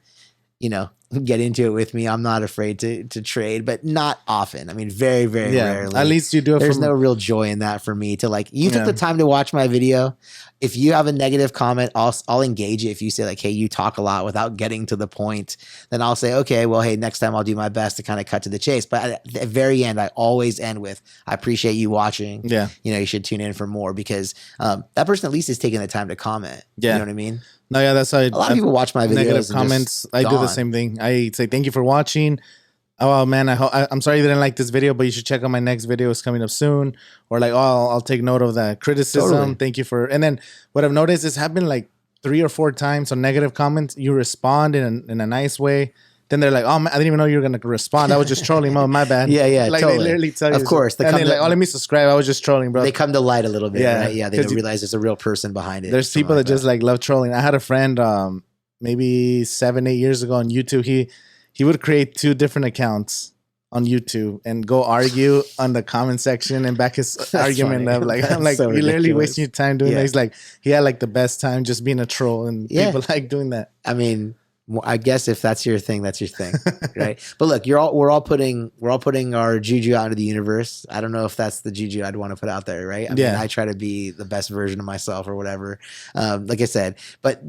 [SPEAKER 2] get into it with me, I'm not afraid to trade, but not often. I mean, very, very rarely.
[SPEAKER 1] At least you do it.
[SPEAKER 2] There's no real joy in that for me to like, you took the time to watch my video. If you have a negative comment, I'll engage it. If you say like, hey, you talk a lot without getting to the point, then I'll say, okay, well, hey, next time I'll do my best to kind of cut to the chase. But at the very end, I always end with, I appreciate you watching. Yeah. You should tune in for more, because that person at least is taking the time to comment. Yeah. You know what I mean?
[SPEAKER 1] No, yeah, that's how
[SPEAKER 2] a lot of people watch my videos.
[SPEAKER 1] Negative comments. I do the same thing. I say, thank you for watching. Oh man, I'm sorry you didn't like this video, but you should check out my next video. It's coming up soon. Or like, oh, I'll take note of that criticism. Totally. Thank you for. And then what I've noticed is happened like 3 or 4 times on negative comments. You respond in a nice way. Then they're like, oh, man, I didn't even know you were going to respond. I was just trolling. Oh, my bad.
[SPEAKER 2] Yeah,
[SPEAKER 1] like
[SPEAKER 2] totally.
[SPEAKER 1] They literally tell you.
[SPEAKER 2] Of course.
[SPEAKER 1] And then like, oh, let me subscribe. I was just trolling, bro.
[SPEAKER 2] They come to light a little bit, right? Yeah, they don't realize there's a real person behind it.
[SPEAKER 1] There's people that just like love trolling. I had a friend maybe 7-8 years ago on YouTube. He would create 2 different accounts on YouTube and go argue on the comment section and back his argument up. Like, I'm like, so you're literally wasting your time doing that. He's like, he had like the best time just being a troll, and people like doing that.
[SPEAKER 2] I mean, I guess if that's your thing, that's your thing, right? But look, we're all putting our juju out into the universe. I don't know if that's the juju I'd want to put out there, right? I mean, I try to be the best version of myself or whatever. Like I said, but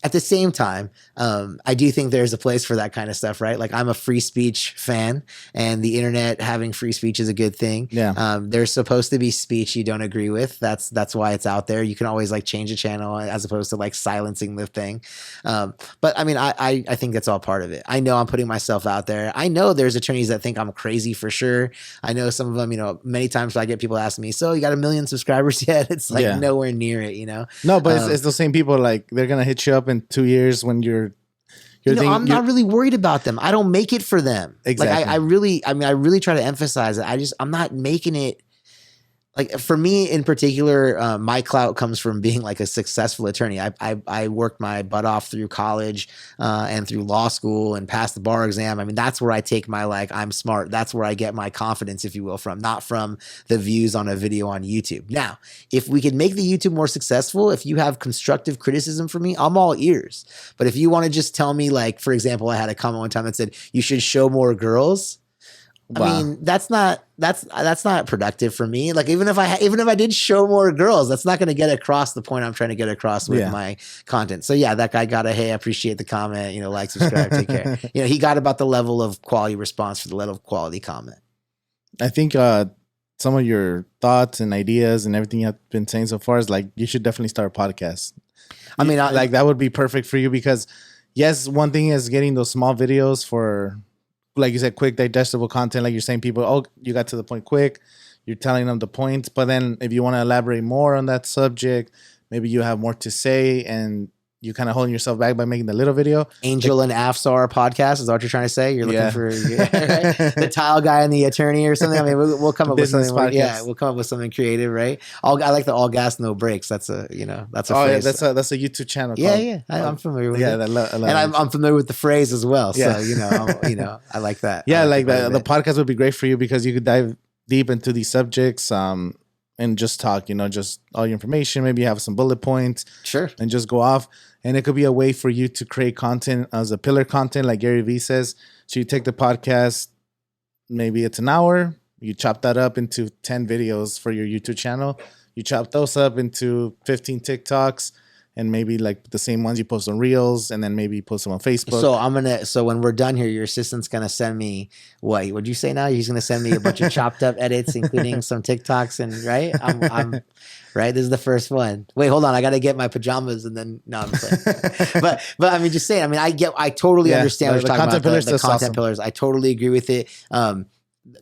[SPEAKER 2] at the same time, I do think there's a place for that kind of stuff, right? Like, I'm a free speech fan, and the internet having free speech is a good thing. Yeah. There's supposed to be speech you don't agree with. That's why it's out there. You can always like change a channel as opposed to like silencing the thing. But I mean, I think that's all part of it. I know I'm putting myself out there. I know there's attorneys that think I'm crazy for sure. I know some of them, many times I get people asking me, so you got 1 million subscribers yet? It's like nowhere near it,
[SPEAKER 1] No, but it's the same people, like they're going to hit you up in 2 years when you're
[SPEAKER 2] I'm not really worried about them. I don't make it for them.
[SPEAKER 1] Exactly.
[SPEAKER 2] Like I really try to emphasize it. I'm not making it. Like, for me in particular, my clout comes from being like a successful attorney. I worked my butt off through college and through law school and passed the bar exam. I mean, that's where I take my, like, I'm smart. That's where I get my confidence, if you will, from, not from the views on a video on YouTube. Now, if we could make the YouTube more successful, if you have constructive criticism for me, I'm all ears. But if you want to just tell me, like, for example, I had a comment one time that said, you should show more girls. Wow. I mean, that's not productive for me. Like, even if I did show more girls, that's not going to get across the point I'm trying to get across with my content. So yeah, that guy got hey, I appreciate the comment, like, subscribe, take care. He got about the level of quality response for the level of quality comment.
[SPEAKER 1] I think some of your thoughts and ideas and everything you've been saying so far is like you should definitely start a podcast.
[SPEAKER 2] I mean,
[SPEAKER 1] Like that would be perfect for you because yes, one thing is getting those small videos for, like you said, quick digestible content. Like you're saying, people, oh, you got to the point quick. You're telling them the points, but then if you want to elaborate more on that subject, maybe you have more to say, and you kind of holding yourself back by making the little video.
[SPEAKER 2] Angel and Afsar podcast is that what you're trying to say? You're looking for the tile guy and the attorney or something. I mean, we'll come up with something. We'll come up with something creative, right? I like the all gas no brakes. That's a that's a phrase.
[SPEAKER 1] Yeah, that's a YouTube channel.
[SPEAKER 2] Yeah. I'm familiar with it.
[SPEAKER 1] And
[SPEAKER 2] I'm familiar with the phrase as well. So I like that.
[SPEAKER 1] Yeah, like the podcast would be great for you because you could dive deep into these subjects. And just talk, just all your information. Maybe you have some bullet points.
[SPEAKER 2] Sure.
[SPEAKER 1] And just go off. And it could be a way for you to create content as a pillar content, like Gary Vee says. So you take the podcast, maybe it's an hour. You chop that up into 10 videos for your YouTube channel. You chop those up into 15 TikToks. And maybe like the same ones you post on Reels, and then maybe post them on Facebook.
[SPEAKER 2] So when we're done here, your assistant's gonna send me what? What'd you say now? He's gonna send me a bunch of chopped up edits, including some TikToks, and right? I'm right. This is the first one. Wait, hold on. I gotta get my pajamas, and then no, I'm saying. but I mean, just saying. I mean, I totally understand what you're talking about. The content pillars. I totally agree with it.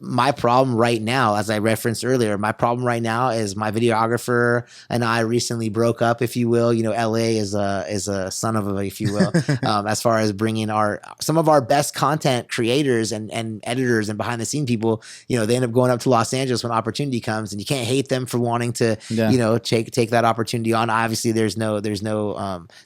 [SPEAKER 2] My problem right now, as I referenced earlier, my problem right now is my videographer and I recently broke up, if you will. LA is a son of a, if you will, as far as bringing some of our best content creators and editors and behind the scene people. They end up going up to Los Angeles when opportunity comes, and you can't hate them for wanting to, take that opportunity on. Obviously, there's no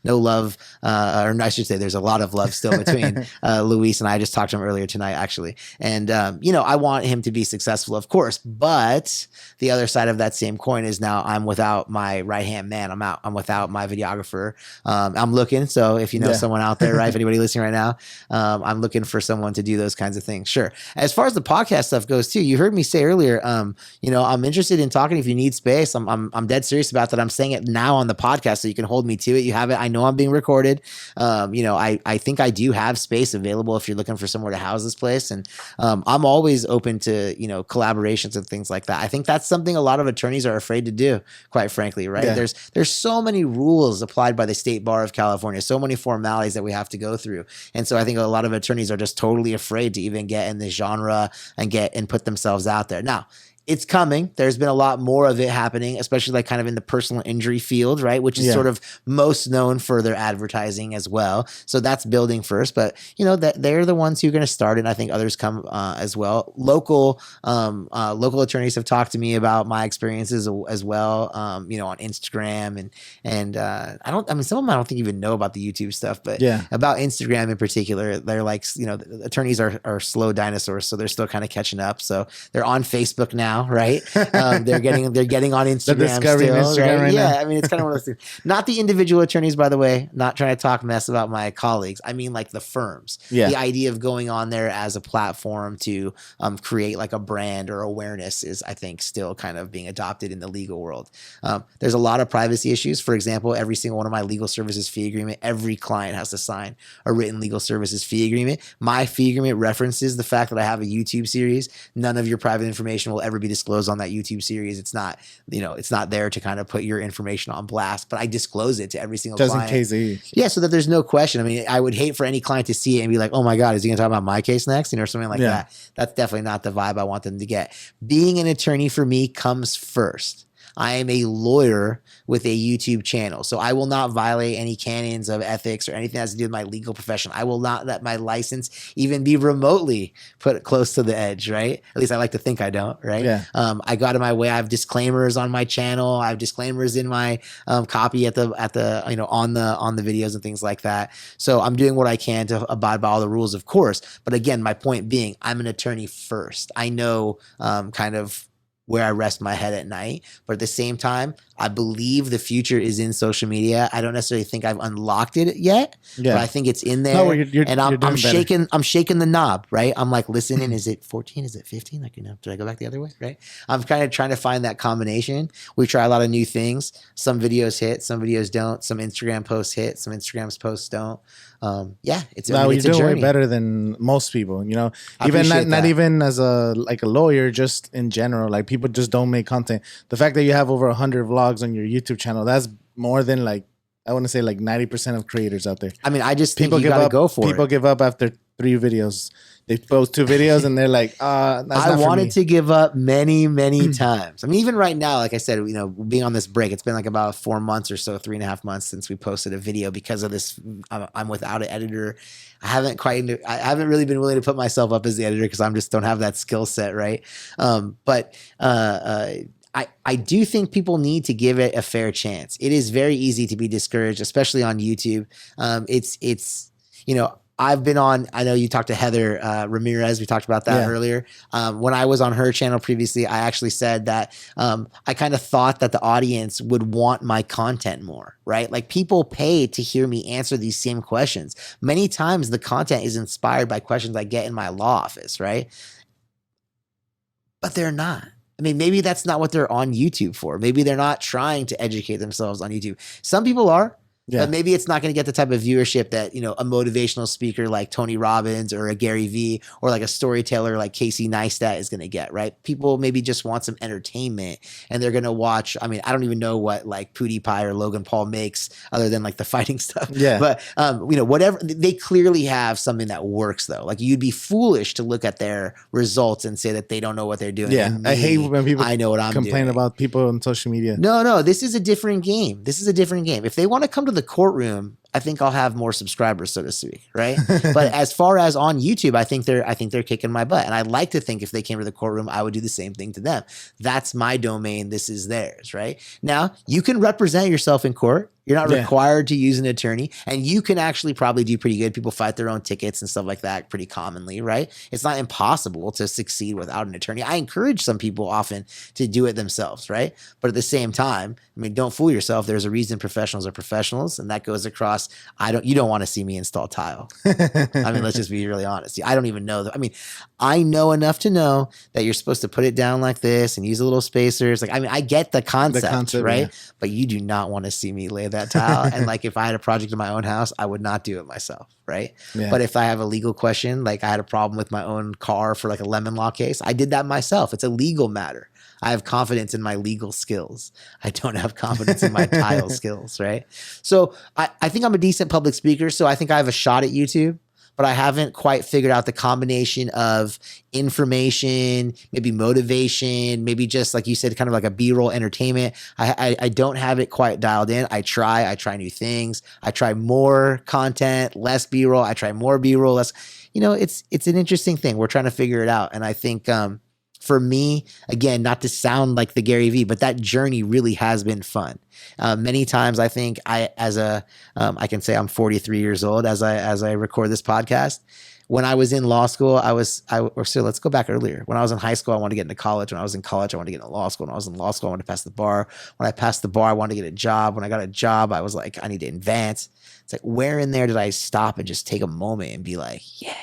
[SPEAKER 2] love, or I should say, there's a lot of love still between Luis and I. Just talked to him earlier tonight, actually, and I want him to be successful, of course, but the other side of that same coin is now I'm without my right-hand man. I'm without my videographer. I'm looking. So if you know someone out there, right, if anybody listening right now, I'm looking for someone to do those kinds of things. Sure. As far as the podcast stuff goes too, you heard me say earlier, I'm interested in talking if you need space. I'm dead serious about that. I'm saying it now on the podcast so you can hold me to it. You have it. I know I'm being recorded. I think I do have space available if you're looking for somewhere to house this place. And I'm always open to, collaborations and things like that. I think that's something a lot of attorneys are afraid to do, quite frankly, right? Yeah. There's so many rules applied by the State Bar of California, so many formalities that we have to go through. And so I think a lot of attorneys are just totally afraid to even get in this genre and put themselves out there. Now, it's coming. There's been a lot more of it happening, especially like kind of in the personal injury field, right? Which is sort of most known for their advertising as well. So that's building first, but that they're the ones who are going to start, and I think others come as well. Local attorneys have talked to me about my experiences as well. On Instagram and some of them I don't think even know about the YouTube stuff, but about Instagram in particular, they're like, the attorneys are slow dinosaurs, so they're still kind of catching up. So they're on Facebook now. Right, they're getting on Instagram still. Instagram right now. I mean, it's kind of one of those things. Not the individual attorneys, by the way. Not trying to talk mess about my colleagues. I mean, like the firms. Yeah. The idea of going on there as a platform to create like a brand or awareness is, I think, still kind of being adopted in the legal world. There's a lot of privacy issues. For example, every single one of my legal services fee agreement, every client has to sign a written legal services fee agreement. My fee agreement references the fact that I have a YouTube series. None of your private information will ever be disclosed on that YouTube series. It's not, it's not there to kind of put your information on blast, but I disclose it to every single client. Just in case. Yeah, so that there's no question. I mean, I would hate for any client to see it and be like, oh my God, is he going to talk about my case next? Or something like that. That's definitely not the vibe I want them to get. Being an attorney for me comes first. I am a lawyer with a YouTube channel, so I will not violate any canons of ethics or anything that has to do with my legal profession. I will not let my license even be remotely put close to the edge, right? At least I like to think I don't, right? Yeah. I got in my way. I have disclaimers on my channel. I have disclaimers in my copy at the on the videos and things like that. So I'm doing what I can to abide by all the rules, of course. But again, my point being, I'm an attorney first. I know kind of where I rest my head at night. But at the same time, I believe the future is in social media. I don't necessarily think I've unlocked it yet, but I think it's in there. No, and I'm shaking the knob, right? I'm like, listening, is it 14? Is it 15? Like, did I go back the other way? Right? I'm kind of trying to find that combination. We try a lot of new things. Some videos hit, some videos don't. Some Instagram posts hit, some Instagram posts don't. It's
[SPEAKER 1] you're doing way better than most people, even not even as a lawyer, just in general. Like people just don't make content. The fact that you have over 100 vlogs on your YouTube channel, that's more than like, I want to say like 90% of creators out there.
[SPEAKER 2] I mean, I just think
[SPEAKER 1] People
[SPEAKER 2] you
[SPEAKER 1] give
[SPEAKER 2] got to
[SPEAKER 1] up.
[SPEAKER 2] go for
[SPEAKER 1] People
[SPEAKER 2] it.
[SPEAKER 1] give up after 3 videos. They post 2 videos and they're like, that's
[SPEAKER 2] I
[SPEAKER 1] not for me.
[SPEAKER 2] wanted to give up many, many times. I mean, even right now, like I said, you know, being on this break, it's been like about 4 months or so, 3.5 months since we posted a video because of this. I'm without an editor. I haven't really been willing to put myself up as the editor because I'm just don't have that skill set, right? I do think people need to give it a fair chance. It is very easy to be discouraged, especially on YouTube. It's you know, I've been on, I know you talked to Heather Ramirez. We talked about that earlier. When I was on her channel previously, I actually said that I kind of thought that the audience would want my content more, right? Like people pay to hear me answer these same questions. Many times the content is inspired by questions I get in my law office, right? But they're not. I mean, maybe that's not what they're on YouTube for. Maybe they're not trying to educate themselves on YouTube. Some people are. Yeah. But maybe it's not going to get the type of viewership that, you know, a motivational speaker like Tony Robbins or a Gary Vee or like a storyteller like Casey Neistat is going to get, right? People maybe just want some entertainment and they're going to watch. I mean, I don't even know what like PewDiePie or Logan Paul makes other than like the fighting stuff. Yeah. But, you know, whatever, they clearly have something that works though. Like you'd be foolish to look at their results and say that they don't know what they're doing.
[SPEAKER 1] Yeah. I hate when people
[SPEAKER 2] I know what I'm
[SPEAKER 1] complain
[SPEAKER 2] doing.
[SPEAKER 1] About people on social media.
[SPEAKER 2] No, this is a different game. This is a different game. If they want to come to the courtroom, I think I'll have more subscribers, so to speak, right? But as far as on YouTube, I think they're kicking my butt. And I'd like to think if they came to the courtroom, I would do the same thing to them. That's my domain. This is theirs, right? Now, you can represent yourself in court. You're not required to use an attorney, and you can actually probably do pretty good. People fight their own tickets and stuff like that pretty commonly, right? It's not impossible to succeed without an attorney. I encourage some people often to do it themselves, right? But at the same time, I mean, don't fool yourself. There's a reason professionals are professionals, and that goes across. You don't want to see me install tile. I mean, let's just be really honest. I don't even know that. I mean, I know enough to know that you're supposed to put it down like this and use a little spacers. Like, I mean, I get the concept, right? Yeah. But you do not want to see me lay that tile. And like, if I had a project in my own house, I would not do it myself, right? Yeah. But if I have a legal question, like I had a problem with my own car for like a lemon law case, I did that myself. It's a legal matter. I have confidence in my legal skills. I don't have confidence in my tile skills, right? So I think I'm a decent public speaker. So I think I have a shot at YouTube, but I haven't quite figured out the combination of information, maybe motivation, maybe just like you said, kind of like a B-roll entertainment. I don't have it quite dialed in. I try new things. I try more content, less B-roll. I try more B-roll, less, you know, it's an interesting thing. We're trying to figure it out. And I think, for me, again, not to sound like the Gary Vee, but that journey really has been fun. Many times I think I can say I'm 43 years old as I record this podcast. When I was in law school, let's go back earlier. When I was in high school, I wanted to get into college. When I was in college, I wanted to get into law school. When I was in law school, I wanted to pass the bar. When I passed the bar, I wanted to get a job. When I got a job, I was like, I need to advance. It's like, where in there did I stop and just take a moment and be like, yeah.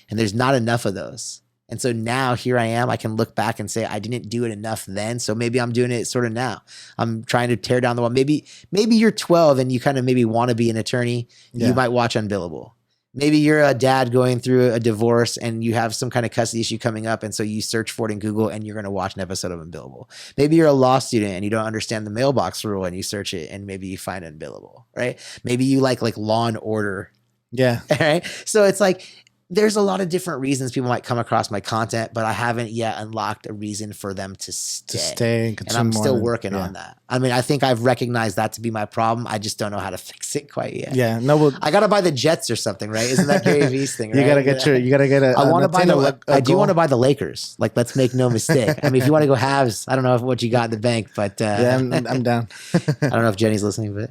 [SPEAKER 2] And there's not enough of those. And so now here I am, I can look back and say, I didn't do it enough then. So maybe I'm doing it sort of now. I'm trying to tear down the wall. Maybe you're 12 and you kind of maybe want to be an attorney. Yeah. You might watch Unbillable. Maybe you're a dad going through a divorce and you have some kind of custody issue coming up. And so you search for it in Google and you're going to watch an episode of Unbillable. Maybe you're a law student and you don't understand the mailbox rule and you search it and maybe you find Unbillable, right? Maybe you like Law and Order. Yeah. Right. So it's like, there's a lot of different reasons people might come across my content, but I haven't yet unlocked a reason for them to stay and I'm still working on that. I mean, I think I've recognized that to be my problem. I just don't know how to fix it quite yet. Yeah. No, well, I got to buy the Jets or something, right? Isn't that Gary Vee's thing, right? You got to get a, I want to buy I do want to buy the Lakers. Like, let's make no mistake. I mean, if you want to go halves, I don't know what you got in the bank, but yeah, I'm down. I don't know if Jenny's listening, but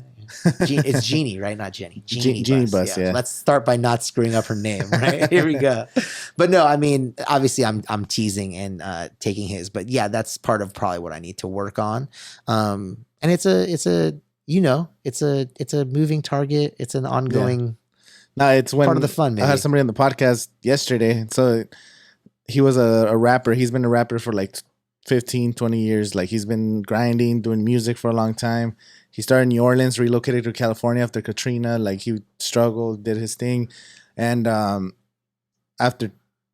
[SPEAKER 2] it's Jeannie, right? Not Jenny. Jeannie Bus. Yeah. Let's start by not screwing up her name, right? Here we go. But no, I mean, obviously, I'm teasing and taking his, but yeah, that's part of probably what I need to work on. And it's a moving target. It's an ongoing. Yeah. No, it's part of the fun. Maybe. I had somebody on the podcast yesterday. So he was a rapper. He's been a rapper for like 15, 20 years. Like he's been grinding, doing music for a long time. He started in New Orleans, relocated to California after Katrina. Like he struggled, did his thing. And after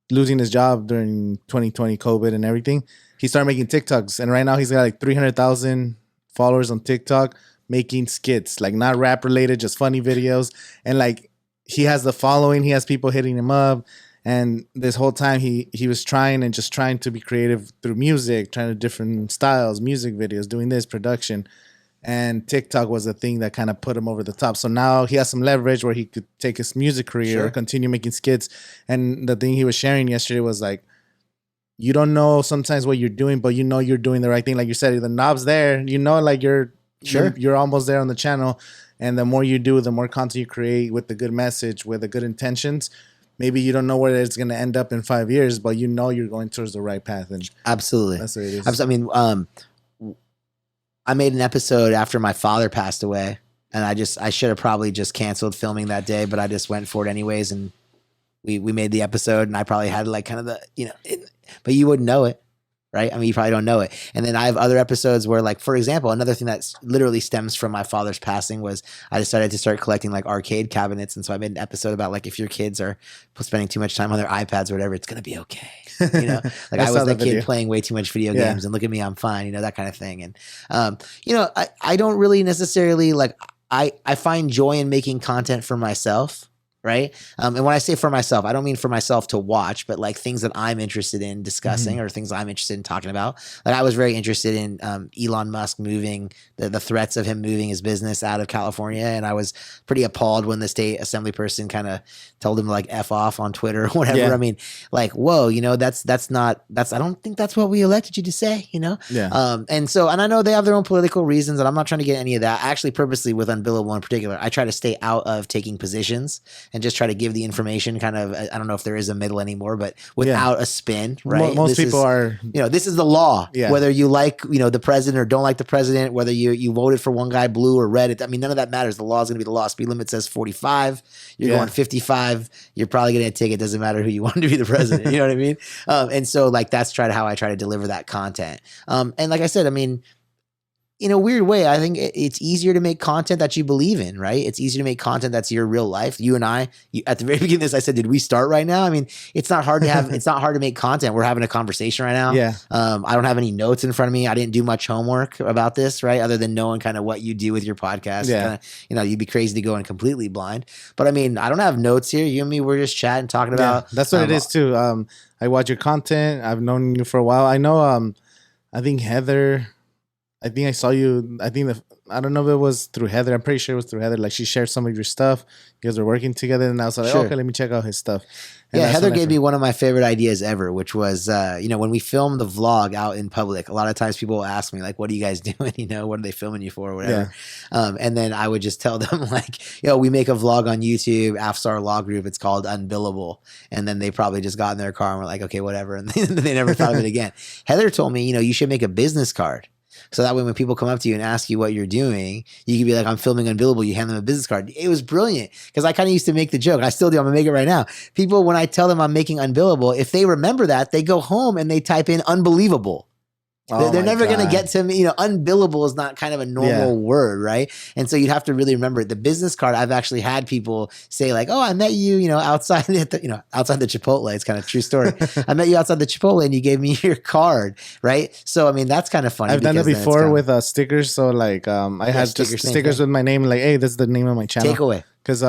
[SPEAKER 2] losing his job during 2020 COVID and everything,
[SPEAKER 1] he started making TikToks, and right now he's got like 300,000 followers on TikTok making skits, like not rap related, just funny videos. And like he has the following, he has people hitting him up. And this whole time he was trying to be creative through music, trying to different styles, music videos, doing this production. And TikTok was the thing that kind of put him over the top. So now he has some leverage where he could take his music career, continue making skits. And the thing he was sharing yesterday was like, you don't know sometimes what you're doing, but you know you're doing the right thing. Like you said, the knob's there. You know, like you're almost there on the channel. And the more you do, the more content you create with the good message, with the good intentions. Maybe you don't know where it's going to end up in 5 years, but you know you're going towards the right path. And
[SPEAKER 2] absolutely,
[SPEAKER 1] that's what it is.
[SPEAKER 2] I mean, I made an episode after my father passed away, and I should have probably just canceled filming that day, but I just went for it anyways, and we made the episode, and I probably had like kind of the, but you wouldn't know it, right? I mean, you probably don't know it. And then I have other episodes where, like, for example, another thing that literally stems from my father's passing was I decided to start collecting like arcade cabinets, and so I made an episode about like if your kids are spending too much time on their iPads or whatever, it's gonna be okay. Like I was the kid playing way too much video games, and look at me, I'm fine, that kind of thing. And I don't really necessarily like I find joy in making content for myself. Right. And when I say for myself, I don't mean for myself to watch, but like things that I'm interested in discussing or things I'm interested in talking about. Like I was very interested in Elon Musk moving the threats of him moving his business out of California. And I was pretty appalled when the state assembly person kind of told him to like F off on Twitter or whatever. Yeah. I mean, like, whoa, I don't think that's what we elected you to say,
[SPEAKER 1] Yeah.
[SPEAKER 2] And I know they have their own political reasons, and I'm not trying to get any of that. Actually, purposely with Unbillable in particular, I try to stay out of taking positions and just try to give the information kind of, I don't know if there is a middle anymore, but without a spin, right?
[SPEAKER 1] Most people are,
[SPEAKER 2] this is the law, whether you like, the president or don't like the president, whether you voted for one guy blue or red. I mean, none of that matters. The law is going to be the law. Speed limit says 45. You're going 55. You're probably going to get a ticket. Doesn't matter who you want to be the president. You know what I mean? And so like, that's how I try to deliver that content. And like I said, I mean, in a weird way, I think it's easier to make content that you believe in, right? It's easier to make content that's your real life. You and I, at the very beginning of this, I said, did we start right now? I mean, it's not hard to make content. We're having a conversation right now.
[SPEAKER 1] Yeah.
[SPEAKER 2] I don't have any notes in front of me. I didn't do much homework about this, right? Other than knowing kind of what you do with your podcast.
[SPEAKER 1] Yeah.
[SPEAKER 2] Kinda, you'd be crazy to go in completely blind. But I mean, I don't have notes here. You and me, we're just chatting, talking about.
[SPEAKER 1] That's what it is too. I watch your content. I've known you for a while. I know, I think Heather, I think I saw you. I don't know if it was through Heather. I'm pretty sure it was through Heather. Like she shared some of your stuff. You guys were working together, and I was like, okay, let me check out his stuff. And
[SPEAKER 2] Heather gave me one of my favorite ideas ever, which was, when we film the vlog out in public, a lot of times people will ask me like, what are you guys doing? What are they filming you for or whatever? Yeah. And then I would just tell them like, we make a vlog on YouTube, Afsar Law Group. It's called Unbillable. And then they probably just got in their car and were like, okay, whatever. And they never thought of it again. Heather told me, you should make a business card. So that way when people come up to you and ask you what you're doing, you can be like, I'm filming Unbillable. You hand them a business card. It was brilliant because I kind of used to make the joke. I still do. I'm going to make it right now. People, when I tell them I'm making Unbillable, if they remember that, they go home and they type in unbelievable. They're never going to get to me. Unbillable is not kind of a normal word, right? And so you'd have to really remember it. The business card, I've actually had people say like, oh, I met you, outside outside the Chipotle. It's kind of a true story. I met you outside the Chipotle and you gave me your card, right? So, I mean, that's kind of funny.
[SPEAKER 1] I've done it before with stickers. So like, I had just stickers with my name, like, hey, this is the name of my channel.
[SPEAKER 2] Takeaway.
[SPEAKER 1] Because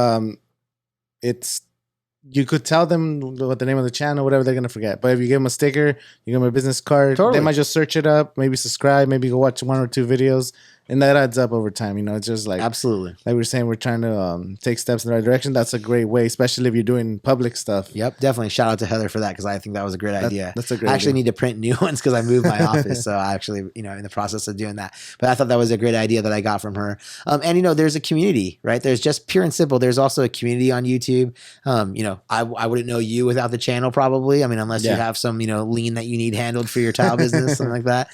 [SPEAKER 1] you could tell them what the name of the channel, whatever, they're going to forget. But if you give them a sticker, you give them a business card, they might just search it up, maybe subscribe, maybe go watch 1 or 2 videos. And that adds up over time. It's just like,
[SPEAKER 2] absolutely.
[SPEAKER 1] Like we were saying, we're trying to take steps in the right direction. That's a great way, especially if you're doing public stuff.
[SPEAKER 2] Yep, definitely. Shout out to Heather for that because I think that was a great idea.
[SPEAKER 1] That's a great
[SPEAKER 2] I actually
[SPEAKER 1] idea.
[SPEAKER 2] Need to print new ones because I moved my office. So I actually, in the process of doing that. But I thought that was a great idea that I got from her. And, there's a community, right? There's just pure and simple. There's also a community on YouTube. I wouldn't know you without the channel probably. I mean, unless you have some, lien that you need handled for your tile business, something like that.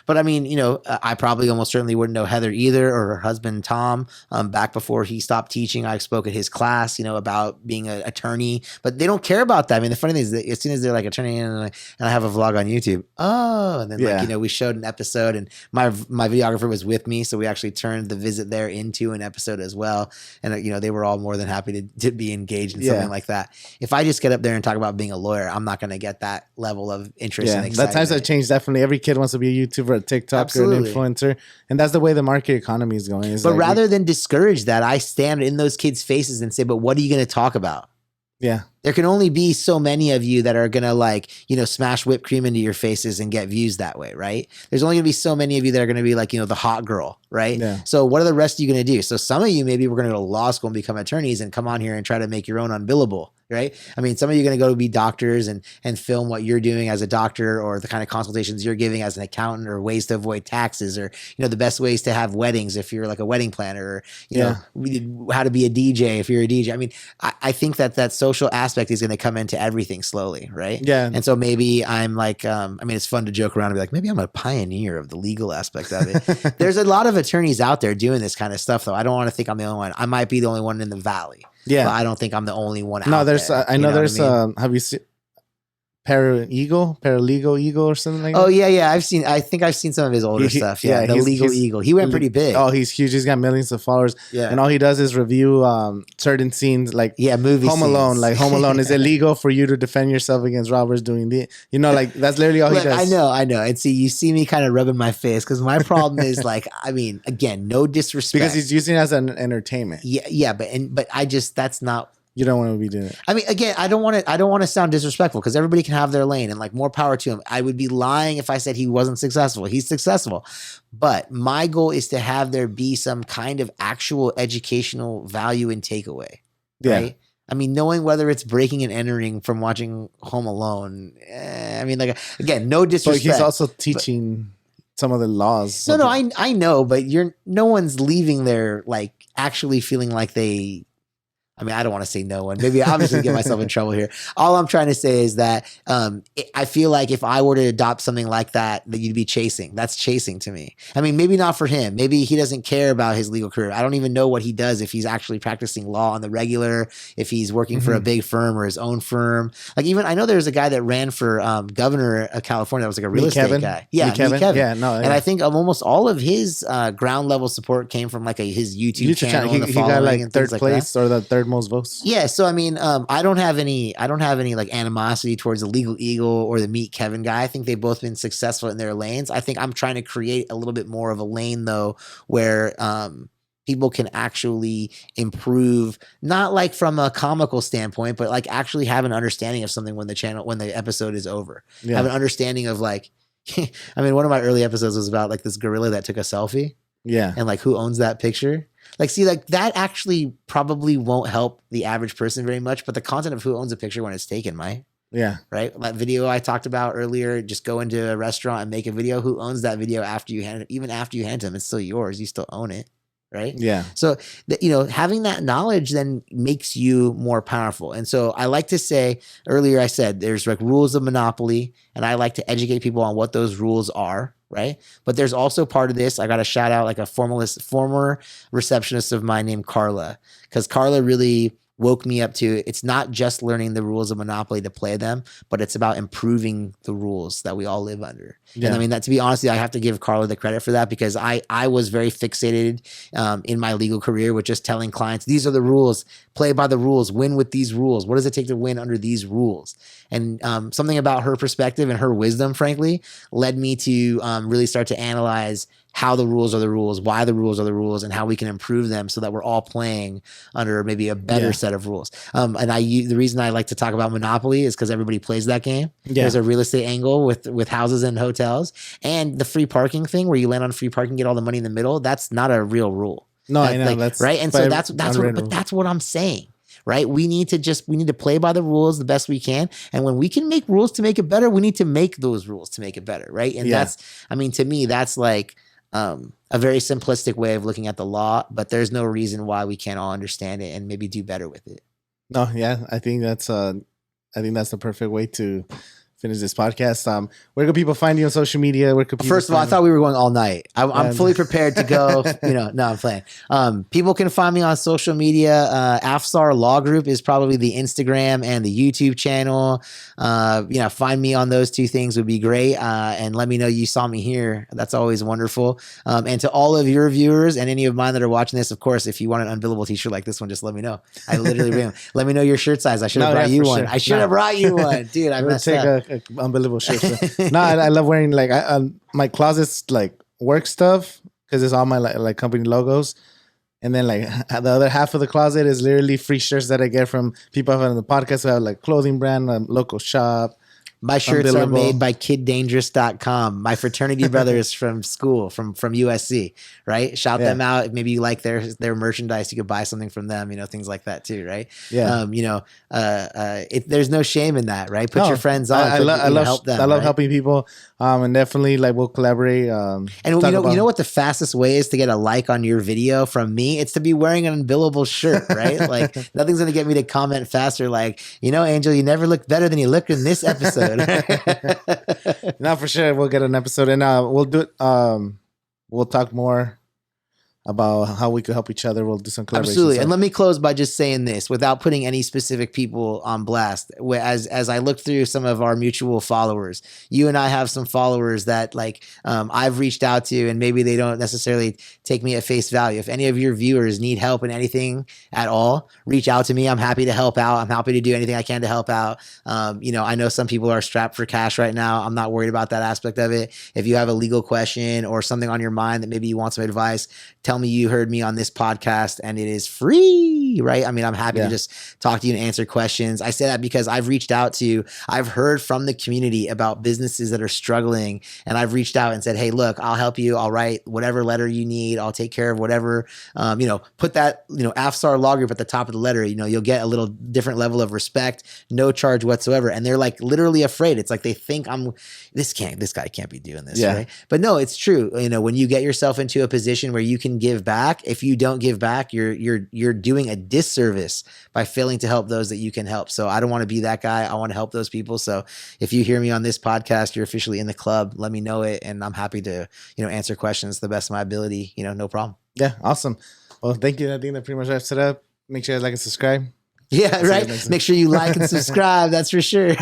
[SPEAKER 2] But I mean, I probably almost certainly wouldn't know Heather either, or her husband Tom. Back before he stopped teaching, I spoke at his class, about being an attorney, but they don't care about that. I mean, the funny thing is that as soon as they're like attorney and I have a vlog on YouTube, and then we showed an episode, and my videographer was with me, so we actually turned the visit there into an episode as well. And they were all more than happy to be engaged in something like that. If I just get up there and talk about being a lawyer, I'm not going to get that level of interest and excitement.
[SPEAKER 1] The times have changed. Definitely, every kid wants to be a YouTuber, a TikToker, an influencer, and that's the way the market economy is going.
[SPEAKER 2] But rather than discourage that, I stand in those kids' faces and say, "But what are you going to talk about?"
[SPEAKER 1] Yeah.
[SPEAKER 2] There can only be so many of you that are going to smash whipped cream into your faces and get views that way, right? There's only going to be so many of you that are going to be like, the hot girl, right?
[SPEAKER 1] Yeah.
[SPEAKER 2] So what are the rest of you going to do? So some of you maybe we're going to go to law school and become attorneys and come on here and try to make your own Unbillable, right? I mean, some of you are going to go to be doctors and film what you're doing as a doctor, or the kind of consultations you're giving as an accountant, or ways to avoid taxes, or, the best ways to have weddings if you're like a wedding planner, or, how to be a DJ if you're a DJ. I mean, I think that social aspect is going to come into everything slowly, right?
[SPEAKER 1] Yeah.
[SPEAKER 2] And so maybe I'm like, it's fun to joke around and be like, maybe I'm a pioneer of the legal aspect of it. There's a lot of attorneys out there doing this kind of stuff, though. I don't want to think I'm the only one. I might be the only one in the valley. Yeah. But I don't think I'm the only one out there.
[SPEAKER 1] I know there's, have you seen Paralegal Eagle or something like that?
[SPEAKER 2] Oh yeah. I think I've seen some of his older stuff. Yeah. The Legal Eagle. He went pretty big.
[SPEAKER 1] Oh, he's huge. He's got millions of followers. Yeah. And all he does is review certain scenes, like
[SPEAKER 2] movie
[SPEAKER 1] Home
[SPEAKER 2] scenes.
[SPEAKER 1] Alone. Like Home Alone, is it legal for you to defend yourself against robbers doing that's literally all he does.
[SPEAKER 2] I know. And you see me kind of rubbing my face, because my problem is again, no disrespect.
[SPEAKER 1] Because he's using it as an entertainment.
[SPEAKER 2] Yeah, but that's not.
[SPEAKER 1] You don't want to be doing it.
[SPEAKER 2] I mean, again, I don't want to sound disrespectful, because everybody can have their lane, and more power to him. I would be lying if I said he wasn't successful. He's successful. But my goal is to have there be some kind of actual educational value and takeaway.
[SPEAKER 1] Yeah.
[SPEAKER 2] Right? I mean, knowing whether it's breaking and entering from watching Home Alone. Again, no disrespect.
[SPEAKER 1] But he's also teaching some of the laws.
[SPEAKER 2] No, I know, but no one's leaving there actually feeling like they. I don't want to say no one. Maybe I obviously get myself in trouble here. All I'm trying to say is that I feel like if I were to adopt something like that you'd be chasing. That's chasing to me. I mean, maybe not for him. Maybe he doesn't care about his legal career. I don't even know what he does, if he's actually practicing law on the regular, if he's working for a big firm or his own firm. Even I know there's a guy that ran for governor of California that was a real estate guy. Yeah, Kevin.
[SPEAKER 1] Yeah, no. Yeah.
[SPEAKER 2] And I think almost all of his ground level support came from his YouTube channel.
[SPEAKER 1] He got third place or the third most votes.
[SPEAKER 2] Yeah, so I don't have any animosity towards the Legal Eagle or the Meet Kevin guy. I think they've both been successful in their lanes. I think I'm trying to create a little bit more of a lane though, where people can actually improve, not from a comical standpoint, but actually have an understanding of something when the episode is over. Yeah. Have an understanding of one of my early episodes was about this gorilla that took a selfie.
[SPEAKER 1] Yeah.
[SPEAKER 2] And who owns that picture? That actually probably won't help the average person very much, but the content of who owns a picture when it's taken might.
[SPEAKER 1] Yeah.
[SPEAKER 2] Right. That video I talked about earlier, just go into a restaurant and make a video. Who owns that video after you hand it? Even after you hand them, it's still yours. You still own it. Right.
[SPEAKER 1] Yeah.
[SPEAKER 2] So, having that knowledge then makes you more powerful. And so I like to say earlier, I said there's rules of monopoly, and I like to educate people on what those rules are. Right. But there's also part of this. I got to shout out a former receptionist of mine named Carla, because Carla really woke me up to it's not just learning the rules of Monopoly to play them, but it's about improving the rules that we all live under. Yeah. And that, to be honest, I have to give Carla the credit for that, because I was very fixated in my legal career with just telling clients, these are the rules, play by the rules, win with these rules. What does it take to win under these rules? And something about her perspective and her wisdom, frankly, led me to really start to analyze how the rules are the rules, why the rules are the rules, and how we can improve them so that we're all playing under maybe a better set of rules. And the reason I like to talk about Monopoly is because everybody plays that game. Yeah. There's a real estate angle with houses and hotels, and the free parking thing where you land on free parking, get all the money in the middle. That's not a real rule.
[SPEAKER 1] No, I know that's
[SPEAKER 2] right. And so that's what I'm saying. Right. We need to play by the rules the best we can. And when we can make rules to make it better, we need to make those rules to make it better. Right. And to me, that's a very simplistic way of looking at the law, but there's no reason why we can't all understand it and maybe do better with it.
[SPEAKER 1] No. Yeah. I think that's the perfect way to finish this podcast. Where can people find you on social media? Where could people
[SPEAKER 2] First of all, I thought we were going all night. I'm fully prepared to go. No, I'm playing. People can find me on social media. Afsar Law Group is probably the Instagram and the YouTube channel. Find me on those two things would be great. And let me know you saw me here. That's always wonderful. And to all of your viewers and any of mine that are watching this, of course, if you want an Unbillable t-shirt like this one, just let me know. I literally let me know your shirt size. I should have brought you one. Sure. I should have brought you one, dude. I messed up.
[SPEAKER 1] A Unbillable shirt. No, I love wearing like my closet's like work stuff because it's all my like company logos, and then like the other half of the closet is literally free shirts that I get from people on the podcast who have like clothing brand, local shop.
[SPEAKER 2] My shirts are made by kiddangerous.com. My fraternity brother is from school, from USC, right? Shout them out. Maybe you like their merchandise. You could buy something from them, things like that too, right?
[SPEAKER 1] Yeah.
[SPEAKER 2] There's no shame in that, right? Put your friends on. I love help them.
[SPEAKER 1] I love helping people. And definitely like we'll collaborate.
[SPEAKER 2] And you know what the fastest way is to get a like on your video from me? It's to be wearing an Unbillable shirt, right? Like nothing's going to get me to comment faster. Like, Angel, you never looked better than you looked in this episode.
[SPEAKER 1] No, for sure. We'll get an episode and we'll do it. We'll talk more about how we could help each other. We'll do some collaboration.
[SPEAKER 2] Absolutely. And let me close by just saying this without putting any specific people on blast. As I look through some of our mutual followers, you and I have some followers that I've reached out to, and maybe they don't necessarily take me at face value. If any of your viewers need help in anything at all, reach out to me. I'm happy to help out. I'm happy to do anything I can to help out. I know some people are strapped for cash right now. I'm not worried about that aspect of it. If you have a legal question or something on your mind that maybe you want some advice, tell me you heard me on this podcast and it is free, right? I mean, I'm happy to just talk to you and answer questions. I say that because I've heard from the community about businesses that are struggling, and I've reached out and said, hey, look, I'll help you. I'll write whatever letter you need. I'll take care of whatever, put that, Afsar Law Group at the top of the letter. You'll get a little different level of respect, no charge whatsoever. And they're like literally afraid. It's like they think this guy can't be doing this, right? But no, it's true. When you get yourself into a position where you can give back, if you don't give back, you're doing a disservice by failing to help those that you can help. So I don't want to be that guy. I want to help those people. So if you hear me on this podcast, you're officially in the club. Let me know it, and I'm happy to answer questions to the best of my ability. No problem.
[SPEAKER 1] Yeah, awesome. Well, thank you. I think that pretty much wraps it up. Make sure you like and subscribe.
[SPEAKER 2] Yeah, right. Make sure you like and subscribe. That's for sure.